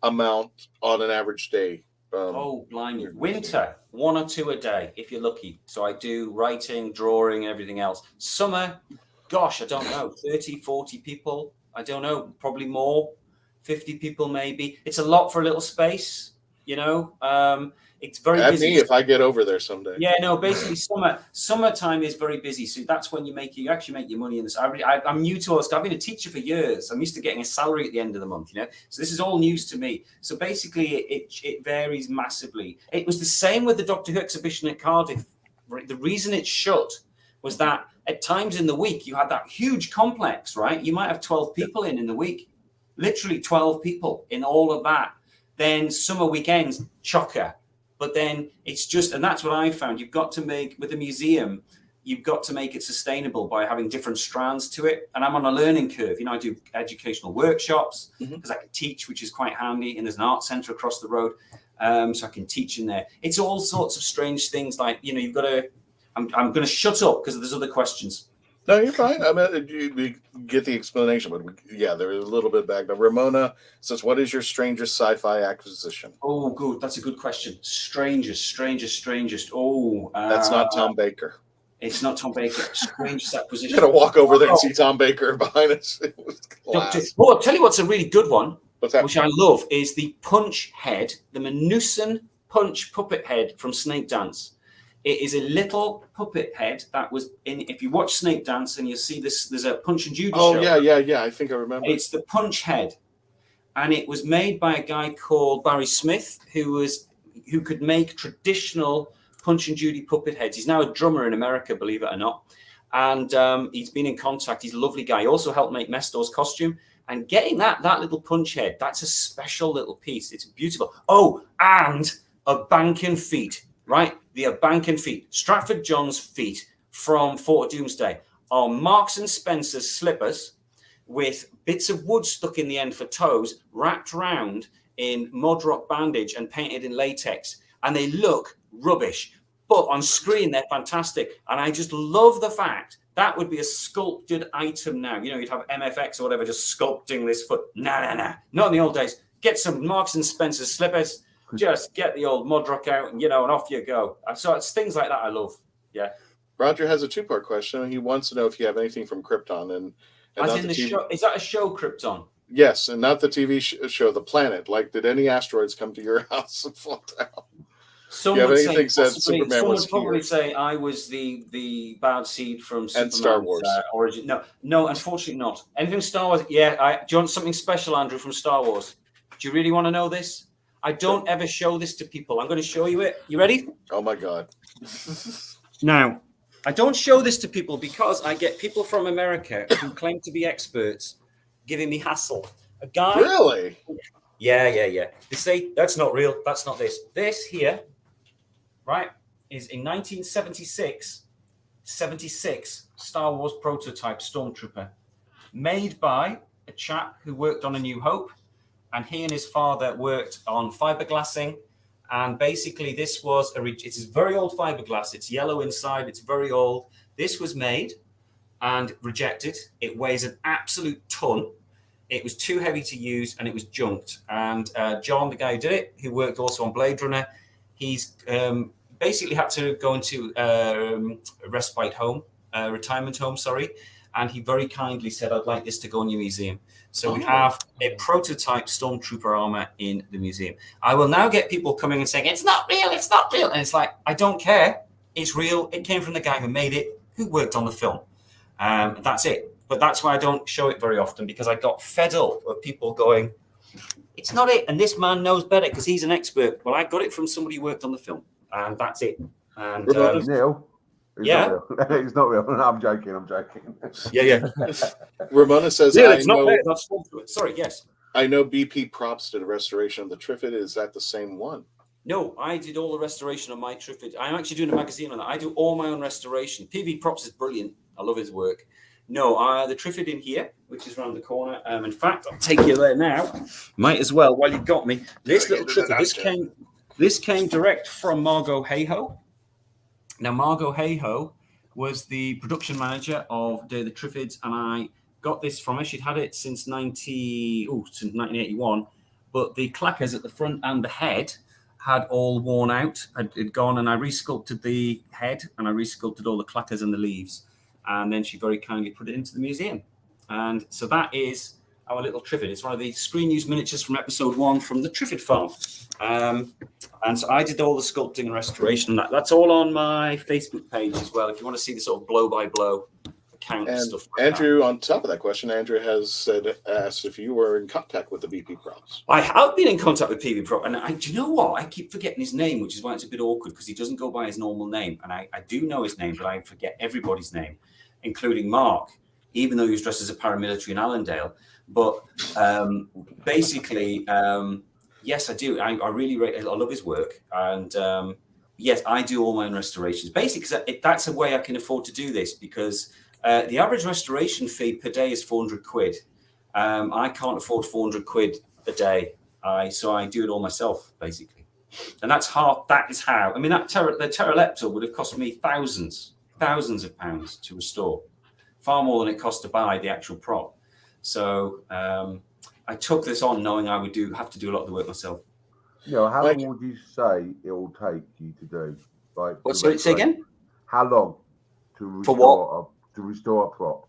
Speaker 3: amount on an average day?
Speaker 1: Blimey. Winter, 1 or 2 a day, if you're lucky. So I do writing, drawing, everything else. Summer, gosh, I don't know, 30, 40 people. I don't know, probably more, 50 people maybe. It's a lot for a little space, It's very busy.
Speaker 3: Me if I get over there someday.
Speaker 1: Yeah, no, basically summertime is very busy. So that's when you actually make your money in this. I'm new to all this. I've been a teacher for years. I'm used to getting a salary at the end of the month, So this is all news to me. So basically it varies massively. It was the same with the Doctor Who exhibition at Cardiff. The reason it's shut was that at times in the week, you had that huge complex, right? You might have 12 people in the week, literally 12 people in all of that. Then summer weekends, chocker. But then it's just, and that's what I found. You've got to make, with a museum, you've got to make it sustainable by having different strands to it. And I'm on a learning curve. I do educational workshops because I can teach, which is quite handy. And there's an art center across the road. So I can teach in there. It's all sorts of strange things like, you've got to, I'm going to shut up because there's other questions.
Speaker 3: No, you're fine. I mean, you get the explanation, but there is a little bit back. Now, Ramona says, what is your strangest sci-fi acquisition?
Speaker 1: Oh, good. That's a good question. Strangest. Oh.
Speaker 3: That's not Tom Baker.
Speaker 1: It's not Tom Baker. Strangest acquisition.
Speaker 3: You're going to walk over there and see Tom Baker behind us.
Speaker 1: I'll tell you what's a really good one,
Speaker 3: what's that?
Speaker 1: Which I love, is the punch head, the Manusan punch puppet head from Snake Dance. It is a little puppet head that was in. If you watch Snake Dance and you see this, there's a Punch and Judy show.
Speaker 3: Oh yeah. I think I remember.
Speaker 1: It's the Punch head, and it was made by a guy called Barry Smith, who could make traditional Punch and Judy puppet heads. He's now a drummer in America, believe it or not, and he's been in contact. He's a lovely guy. He also helped make Mestor's costume. And getting that little punch head, that's a special little piece. It's beautiful. Oh, and Abankan feet, right? The Abankan feet, Stratford John's feet from Fort of Doomsday are Marks and Spencer's slippers with bits of wood stuck in the end for toes, wrapped round in Modrock bandage and painted in latex. And they look rubbish, but on screen, they're fantastic. And I just love the fact that would be a sculpted item now. You know, you'd have MFX or whatever just sculpting this foot. Nah. Not in the old days. Get some Marks and Spencer slippers. Just get the old Modrock out, and off you go. So it's things like that I love. Yeah.
Speaker 3: Roger has a two-part question. He wants to know if you have anything from Krypton and
Speaker 1: as in the show. Is that a show, Krypton?
Speaker 3: Yes, and not the TV show, the planet. Like, did any asteroids come to your house and fall down?
Speaker 1: Some would probably say I was the bad seed from Superman,
Speaker 3: and Star Wars
Speaker 1: origin. No, unfortunately not. Anything Star Wars? Yeah, do you want something special, Andrew, from Star Wars? Do you really want to know this? I don't ever show this to people. I'm going to show you it. You ready?
Speaker 3: Oh my God!
Speaker 1: Now, I don't show this to people because I get people from America who claim to be experts giving me hassle. A guy,
Speaker 3: really?
Speaker 1: Yeah. They say that's not real. That's not this. This here. Right, is in 1976 Star Wars prototype Stormtrooper, made by a chap who worked on A New Hope, and he and his father worked on fiberglassing, and basically this was it's very old fiberglass. It's yellow inside. It's very old. This was made and rejected. It weighs an absolute ton. It was too heavy to use, and it was junked. And John, the guy who did it, who worked also on Blade Runner, he's basically had to go into a retirement home, and he very kindly said, I'd like this to go in your museum. So we have a prototype Stormtrooper armor in the museum. I will now get people coming and saying, it's not real. And it's like, I don't care. It's real. It came from the guy who made it, who worked on the film. That's it. But that's why I don't show it very often, because I got fed up of people going, it's not it. And this man knows better because he's an expert. Well, I got it from somebody who worked on the film, and that's it. And
Speaker 9: Neil, it's not real. I'm joking.
Speaker 1: Yeah.
Speaker 3: Ramona says,
Speaker 1: it's not fair. Sorry, yes.
Speaker 3: I know BP Props did a restoration of the Triffid. Is that the same one?
Speaker 1: No, I did all the restoration of my Triffid. I'm actually doing a magazine on that. I do all my own restoration. PB Props is brilliant. I love his work. No, the Triffid in here, which is around the corner. In fact, I'll take you there now. Might as well, while you've got me. This little Triffid, this came direct from Margot Hayhoe. Now, Margot Hayhoe was the production manager of the Triffids, and I got this from her. She'd had it since 1981, but the clackers at the front and the head had all worn out, had gone, and I resculpted the head, and I resculpted all the clackers and the leaves. And then she very kindly put it into the museum. And so that is our little Triffid. It's one of the screen use miniatures from episode 1 from the Triffid farm. And so I did all the sculpting and restoration. That's all on my Facebook page as well, if you want to see the sort of blow-by-blow account and stuff like
Speaker 3: Andrew,
Speaker 1: that.
Speaker 3: On top of that question, Andrew has asked if you were in contact with the BP Props.
Speaker 1: I have been in contact with PB Prop, and do you know what? I keep forgetting his name, which is why it's a bit awkward, because he doesn't go by his normal name. And I do know his name, but I forget everybody's name, including Mark, even though he was dressed as a paramilitary in Allendale. But basically, yes, I do. I love his work. And yes, I do all my own restorations. Basically, that's a way I can afford to do this, because the average restoration fee per day is 400 quid. I can't afford 400 quid a day. So I do it all myself, basically. And that is how. I mean, the Pteroleptor would have cost me thousands of pounds to restore, far more than it cost to buy the actual prop. So I took this on knowing I would have to do a lot of the work myself.
Speaker 9: How long would you say it will take you to do? Like,
Speaker 1: say again?
Speaker 9: How long to restore a prop?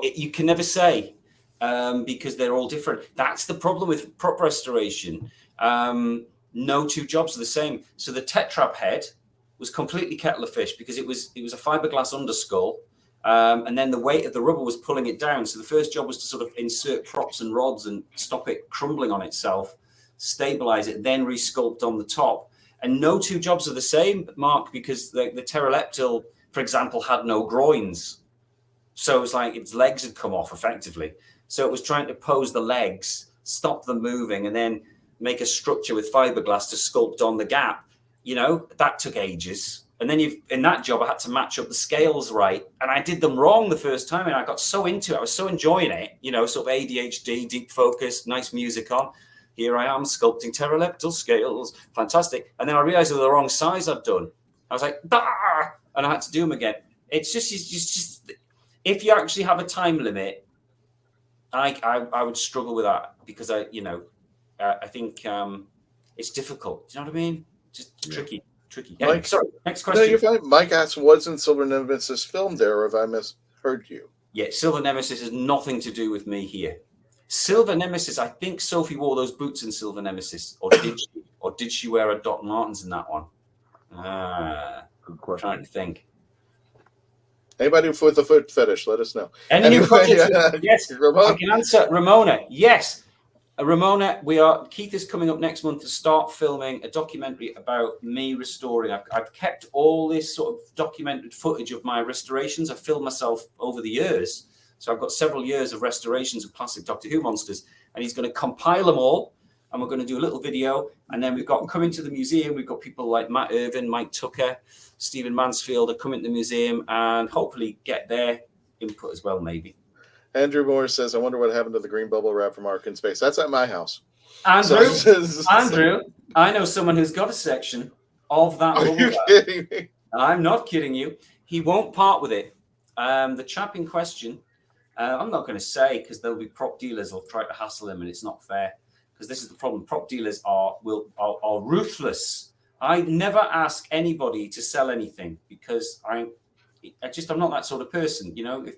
Speaker 1: You can never say, because they're all different. That's the problem with prop restoration. No two jobs are the same. So the Tetrap head was completely kettle of fish because it was a fiberglass underskull. And then the weight of the rubber was pulling it down. So the first job was to sort of insert props and rods and stop it crumbling on itself, stabilize it, then resculpt on the top. And no two jobs are the same, Mark, because the pterodactyl, for example, had no groins. So it was like its legs had come off effectively. So it was trying to pose the legs, stop them moving, and then make a structure with fiberglass to sculpt on the gap. You know, that took ages. And then in that job, I had to match up the scales right. And I did them wrong the first time. And I got so into it. I was so enjoying it, you know, sort of ADHD, deep focus, nice music on. Here I am sculpting pterodactyl scales. Fantastic. And then I realized they were the wrong size I'd done. I was like, bah! And I had to do them again. It's just if you actually have a time limit, I would struggle with that because I think it's difficult. Do you know what I mean? Just tricky. Anyway,
Speaker 3: Mike,
Speaker 1: sorry, next question.
Speaker 3: No, you're fine. Mike asks, wasn't Silver Nemesis filmed there, or have I misheard you?
Speaker 1: Yeah, Silver Nemesis has nothing to do with me here. Silver Nemesis, I think Sophie wore those boots in Silver Nemesis, or did she? Or did she wear a Doc Martens in that one? Good question. Trying to think.
Speaker 3: Anybody with a foot fetish, let us know.
Speaker 1: Any new projects?
Speaker 3: Yeah.
Speaker 1: Yes,
Speaker 3: Ramona?
Speaker 1: I can answer. Ramona, yes. Ramona, Keith is coming up next month to start filming a documentary about me restoring. I've kept all this sort of documented footage of my restorations. I've filmed myself over the years. So I've got several years of restorations of classic Doctor Who monsters, and he's going to compile them all. And we're going to do a little video. And then we've got coming to the museum. We've got people like Matt Irvin, Mike Tucker, Stephen Mansfield are coming to the museum and hopefully get their input as well, maybe.
Speaker 3: Andrew Moore says, I wonder what happened to the green bubble wrap from Ark in Space. That's at my house.
Speaker 1: Andrew, I know someone who's got a section of that bubble wrap.
Speaker 3: Kidding me?
Speaker 1: I'm not kidding you. He won't part with it. The chap in question, I'm not going to say because there'll be prop dealers who'll try to hassle him and it's not fair because this is the problem. Prop dealers are ruthless. I never ask anybody to sell anything because I'm not that sort of person. You know, if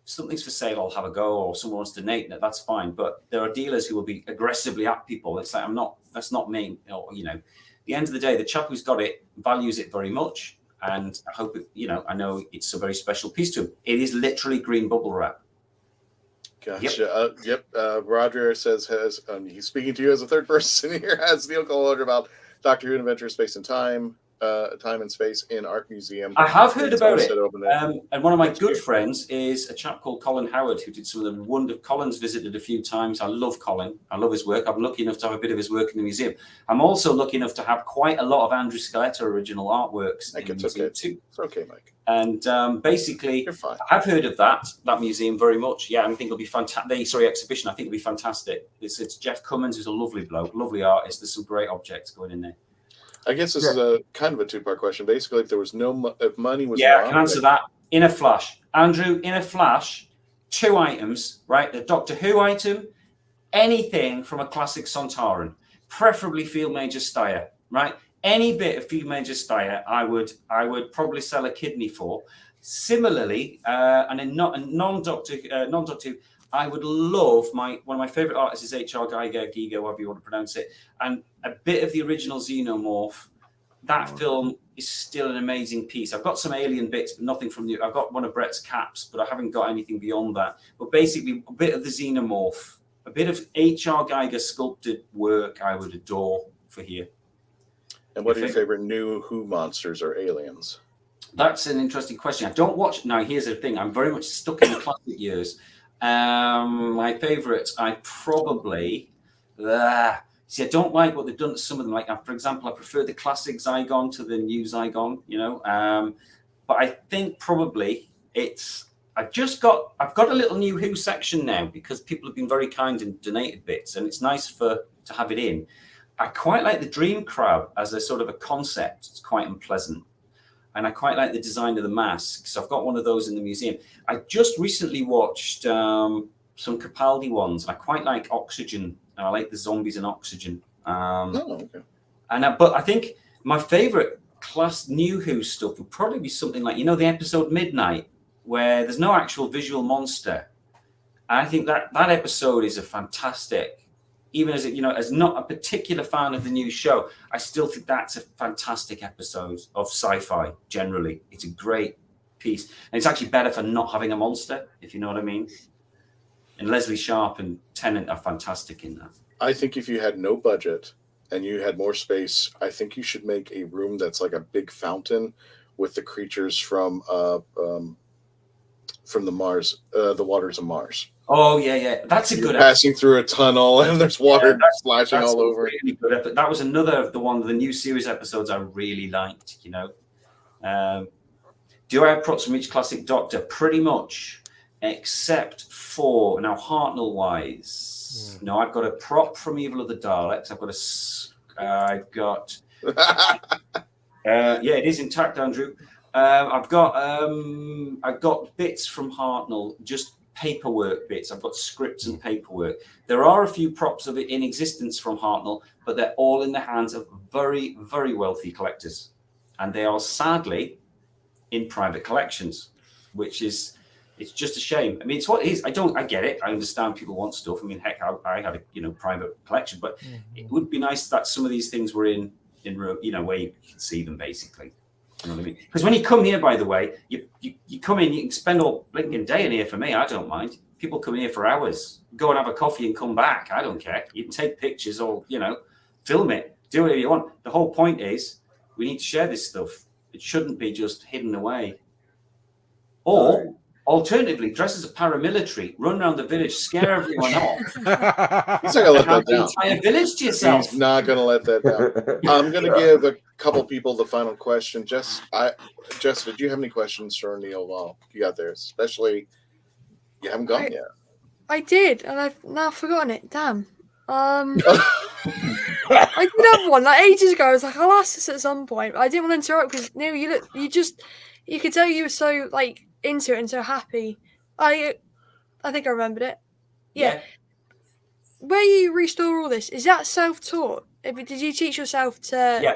Speaker 1: something's for sale, I'll have a go, or someone wants to donate it, that's fine. But there are dealers who will be aggressively at people. It's like, that's not me. You know, at the end of the day, the chap who's got it values it very much. And I hope I know it's a very special piece to him. It is literally green bubble wrap.
Speaker 3: Gotcha. Yep. Roger says, he's speaking to you as a third person here, has Neil Cole about Doctor Who and Adventure of Space and Time and Space in Art Museum.
Speaker 1: I have heard about it. And one of my good friends is a chap called Colin Howard, who did some of the wonderful. Colin's visited a few times. I love Colin. I love his work. I'm lucky enough to have a bit of his work in the museum. I'm also lucky enough to have quite a lot of Andrew Scaletta original artworks in the museum too.
Speaker 3: It's okay, Mike.
Speaker 1: And basically, I've heard of that museum very much. Yeah, I think it'll be fantastic. Exhibition. I think it'll be fantastic. It's Jeff Cummins, who's a lovely bloke, lovely artist. There's some great objects going in there.
Speaker 3: I guess this is a kind of a two-part question. Basically, if there was if money was
Speaker 1: I can answer that in a flash. Andrew, in a flash, 2 items, right? The Doctor Who item, anything from a classic Sontaran, preferably Field Major Steyr, right? Any bit of Field Major Steyr, I would probably sell a kidney for. Similarly, and in non-Doctor Who, I would love one of my favorite artists is H.R. Giger, however you want to pronounce it, and a bit of the original Xenomorph. That film is still an amazing piece. I've got some alien bits, but nothing from I've got one of Brett's caps, but I haven't got anything beyond that. But basically, a bit of the Xenomorph, a bit of H.R. Giger sculpted work I would adore for here.
Speaker 3: And what are your favorite new Who monsters or aliens?
Speaker 1: That's an interesting question. I don't watch. Now, here's the thing. I'm very much stuck in the classic years. My favorites, I probably see. I don't like what they've done to some of them. Like, for example, I prefer the classic Zygon to the new Zygon. You know, but I think probably I've got a little new Who section now because people have been very kind and donated bits, and it's nice to have it in. I quite like the Dream Crab as a sort of a concept. It's quite unpleasant. And I quite like the design of the masks. I've got one of those in the museum. I just recently watched some Capaldi ones. I quite like Oxygen. And I like the zombies in Oxygen.
Speaker 3: Okay.
Speaker 1: But I think my favorite new Who stuff would probably be something like, the episode Midnight, where there's no actual visual monster. And I think that episode is a fantastic even as as not a particular fan of the new show, I still think that's a fantastic episode of Sci-Fi. Generally, it's a great piece, and it's actually better for not having a monster, if you know what I mean. And Leslie Sharp and Tennant are fantastic in that.
Speaker 3: I think if you had no budget and you had more space, I think you should make a room that's like a big fountain with the creatures from the Mars, the waters of Mars.
Speaker 1: Oh yeah, that's a
Speaker 3: You're
Speaker 1: good.
Speaker 3: Passing through a tunnel and there's water splashing all over.
Speaker 1: Really good episode. That was another of the new series episodes I really liked. Do I have props from each classic Doctor? Pretty much, except for now Hartnell wise. No, I've got a prop from Evil of the Daleks. I've got. Yeah, it is intact, Andrew. I've got bits from Hartnell, just paperwork bits. I've got scripts and paperwork. There are a few props of it in existence from Hartnell, but they're all in the hands of very, very wealthy collectors, and they are sadly in private collections, which is. It's just a shame. I mean, it's what it is. I get it. I understand people want stuff. I mean, heck, I had a private collection, but it would be nice that some of these things were in where you can see them, basically. You know what I mean? Because when you come here, by the way, you come in, you can spend all blinking day in here for me. I don't mind. People come in here for hours. Go and have a coffee and come back. I don't care. You can take pictures or, film it. Do whatever you want. The whole point is we need to share this stuff. It shouldn't be just hidden away. Or... alternatively, dress as a paramilitary, run around the village, scare everyone off.
Speaker 3: He's not going to let that down.
Speaker 1: Entire village to yourself.
Speaker 3: He's not going to let that down. I'm going to give a couple people the final question. Jessica, do you have any questions for Neil while you got there? Especially, you haven't gone yet.
Speaker 5: I did, and I've now forgotten it. Damn. I did have one ages ago. I was like, I'll ask this at some point. But I didn't want to interrupt because Neil, you could tell you were so into it and so happy. I think I remembered it. Yeah. Where you restore all this, is that self-taught? Did you teach yourself to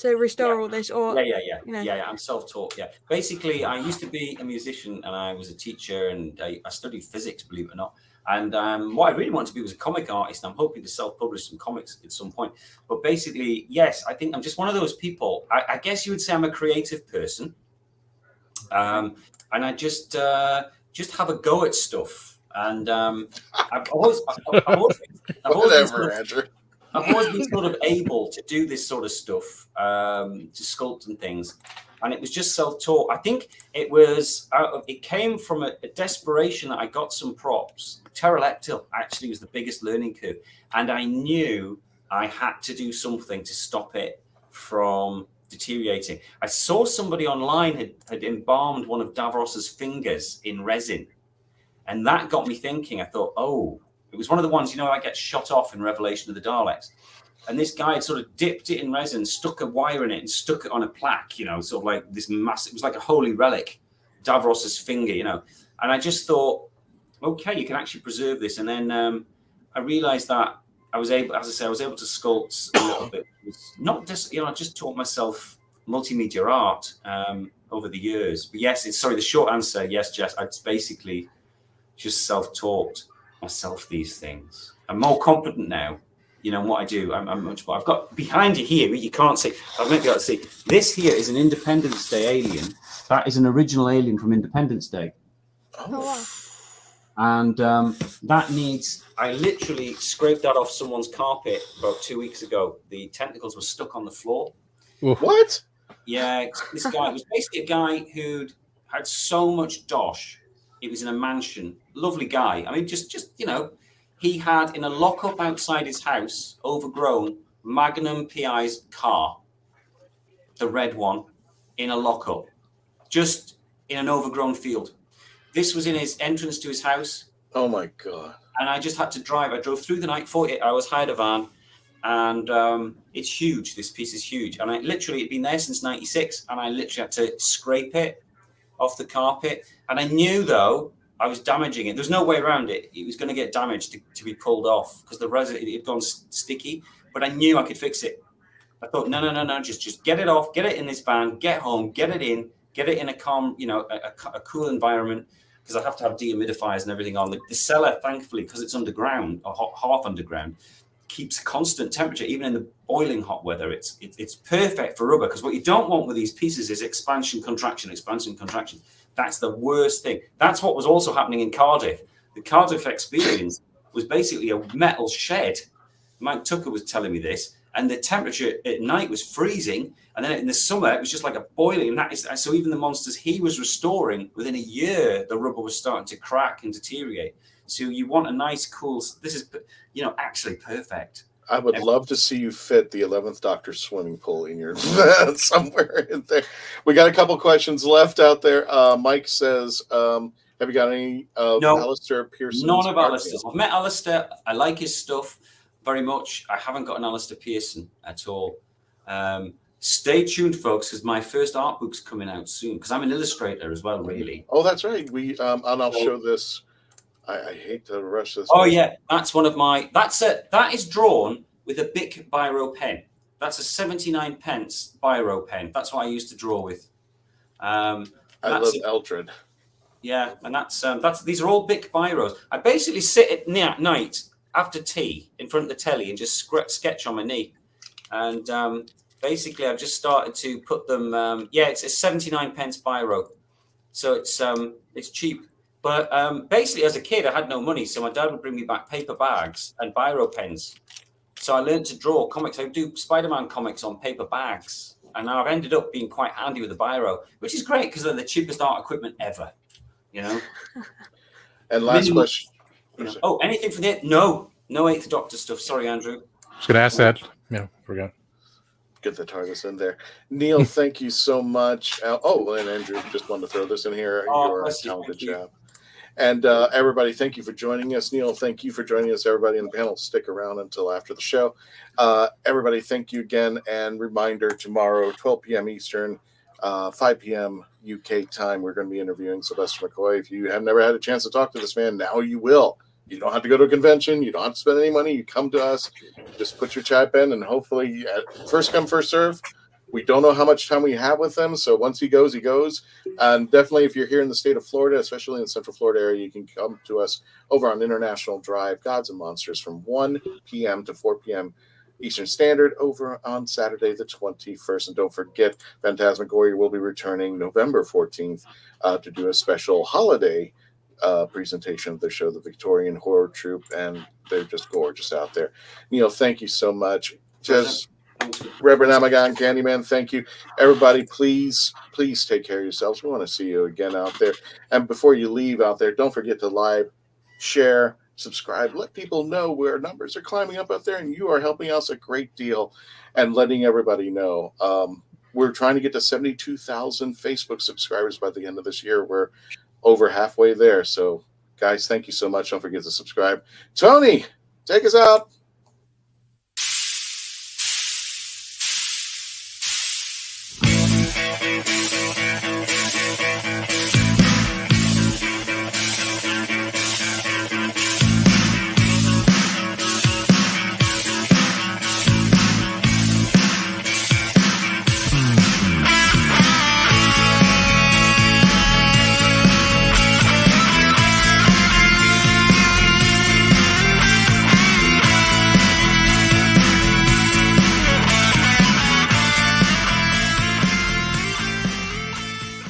Speaker 5: restore all this, or
Speaker 1: Yeah, I'm self-taught. Yeah, basically, I used to be a musician and I was a teacher and I studied physics, believe it or not. And what I really wanted to be was a comic artist. And I'm hoping to self-publish some comics at some point. But basically, yes, I think I'm just one of those people. I guess you would say I'm a creative person. And I just have a go at stuff, and I've always been sort of able to do this sort of stuff, to sculpt and things, and it was just self-taught. I think it came from a desperation that I got some props. Pterodactyl actually was the biggest learning curve, and I knew I had to do something to stop it from deteriorating. I saw somebody online had embalmed one of Davros's fingers in resin, and that got me thinking. I thought, it was one of the ones that gets shot off in Revelation of the Daleks, and this guy had sort of dipped it in resin, stuck a wire in it, and stuck it on a plaque. Sort of like this massive. It was like a holy relic, Davros's finger. And I just thought, okay, you can actually preserve this. And then I realized that I was able to sculpt a little bit. It's not just, I just taught myself multimedia art over the years. But yes, the short answer, yes, Jess, I basically just self-taught myself these things. I'm more confident now, in what I do. I'm much more. I've got behind you here, you can't see. I've maybe got to see. This here is an Independence Day alien. That is an original alien from Independence Day.
Speaker 5: Oh, wow.
Speaker 1: And I literally scraped that off someone's carpet about 2 weeks ago. The tentacles were stuck on the floor.
Speaker 3: What?
Speaker 1: Yeah, this guy was basically a guy who'd had so much dosh. It was in a mansion. Lovely guy. I mean, just he had in a lockup outside his house, overgrown, Magnum PI's car. The red one, in a lockup. Just in an overgrown field. This was in his entrance to his house.
Speaker 3: Oh, my God.
Speaker 1: And I just had to drive. I drove through the night, 48 hours, hired a van. And it's huge. This piece is huge. And it'd been there since 96. And I literally had to scrape it off the carpet. And I knew, though, I was damaging it. There's no way around it. It was going to get damaged to be pulled off because the resin, it had gone sticky. But I knew I could fix it. I thought, no, just get it off, get it in this van, get home, get it in a calm, a cool environment. Because I have to have dehumidifiers and everything on. The cellar, thankfully, because it's underground, or half underground, keeps a constant temperature, even in the boiling hot weather. It's perfect for rubber, because what you don't want with these pieces is expansion, contraction, expansion, contraction. That's the worst thing. That's what was also happening in Cardiff. The Cardiff experience was basically a metal shed. Mike Tucker was telling me this, and the temperature at night was freezing, and then in the summer it was just like a boiling. And that is so even the monsters he was restoring, within a year, the rubber was starting to crack and deteriorate. So you want a nice, cool. This is, actually perfect.
Speaker 3: I would love to see you fit the 11th Doctor swimming pool in your somewhere in there. We got a couple questions left out there. Mike says, "Have you got any of Alistair Pearson's?"
Speaker 1: None of Alistair. I've met Alistair. I like his stuff very much. I haven't got an Alistair Pearson at all. Stay tuned, folks, because my first art book's coming out soon. Because I'm an illustrator as well, really.
Speaker 3: Oh, that's right. And I'll show this. I hate to rush this.
Speaker 1: Oh yeah, that's one of my. That is drawn with a Bic biro pen. That's a 79 pence biro pen. That's what I used to draw with.
Speaker 3: I love Eldred.
Speaker 1: Yeah, and that's these are all Bic biros. I basically sit at night after tea in front of the telly and just sketch on my knee. And basically, I've just started to put them. It's a 79 pence biro, so it's cheap. But basically, as a kid, I had no money, so my dad would bring me back paper bags and biro pens. So I learned to draw comics. I would do Spider-Man comics on paper bags, and now I've ended up being quite handy with the biro, which is great because they're the cheapest art equipment ever.
Speaker 3: And last question.
Speaker 1: Oh, anything for the no 8th Doctor stuff. Sorry, Andrew.
Speaker 4: I was going to ask that. Yeah, forgot.
Speaker 3: Get the TARDIS in there. Neil, thank you so much. And Andrew, just wanted to throw this in here. You're a talented chap. And everybody, thank you for joining us. Neil, thank you for joining us. Everybody in the panel, stick around until after the show. Everybody, thank you again. And reminder, tomorrow, 12 p.m. Eastern, 5 p.m. UK time, we're going to be interviewing Sylvester McCoy. If you have never had a chance to talk to this man, now you will. You don't have to go to a convention. You don't have to spend any money. You come to us, just put your chip in, and hopefully, first come, first serve. We don't know how much time we have with him, so once he goes, he goes. And definitely, if you're here in the state of Florida, especially in the Central Florida area, you can come to us over on International Drive, Gods and Monsters, from 1 p.m. to 4 p.m. Eastern Standard over on Saturday the 21st. And don't forget, Phantasmagoria will be returning November 14th to do a special holiday presentation of the show, the Victorian Horror Troupe, and they're just gorgeous out there. Neil, thank you so much. Just Reverend Amagon, Candyman, thank you. Everybody, please take care of yourselves. We want to see you again out there. And before you leave out there, don't forget to like, share, subscribe. Let people know where numbers are climbing up out there, and you are helping us a great deal and letting everybody know. We're trying to get to 72,000 Facebook subscribers by the end of this year. We're over halfway there. So, guys, thank you so much. Don't forget to subscribe. Tony, take us out.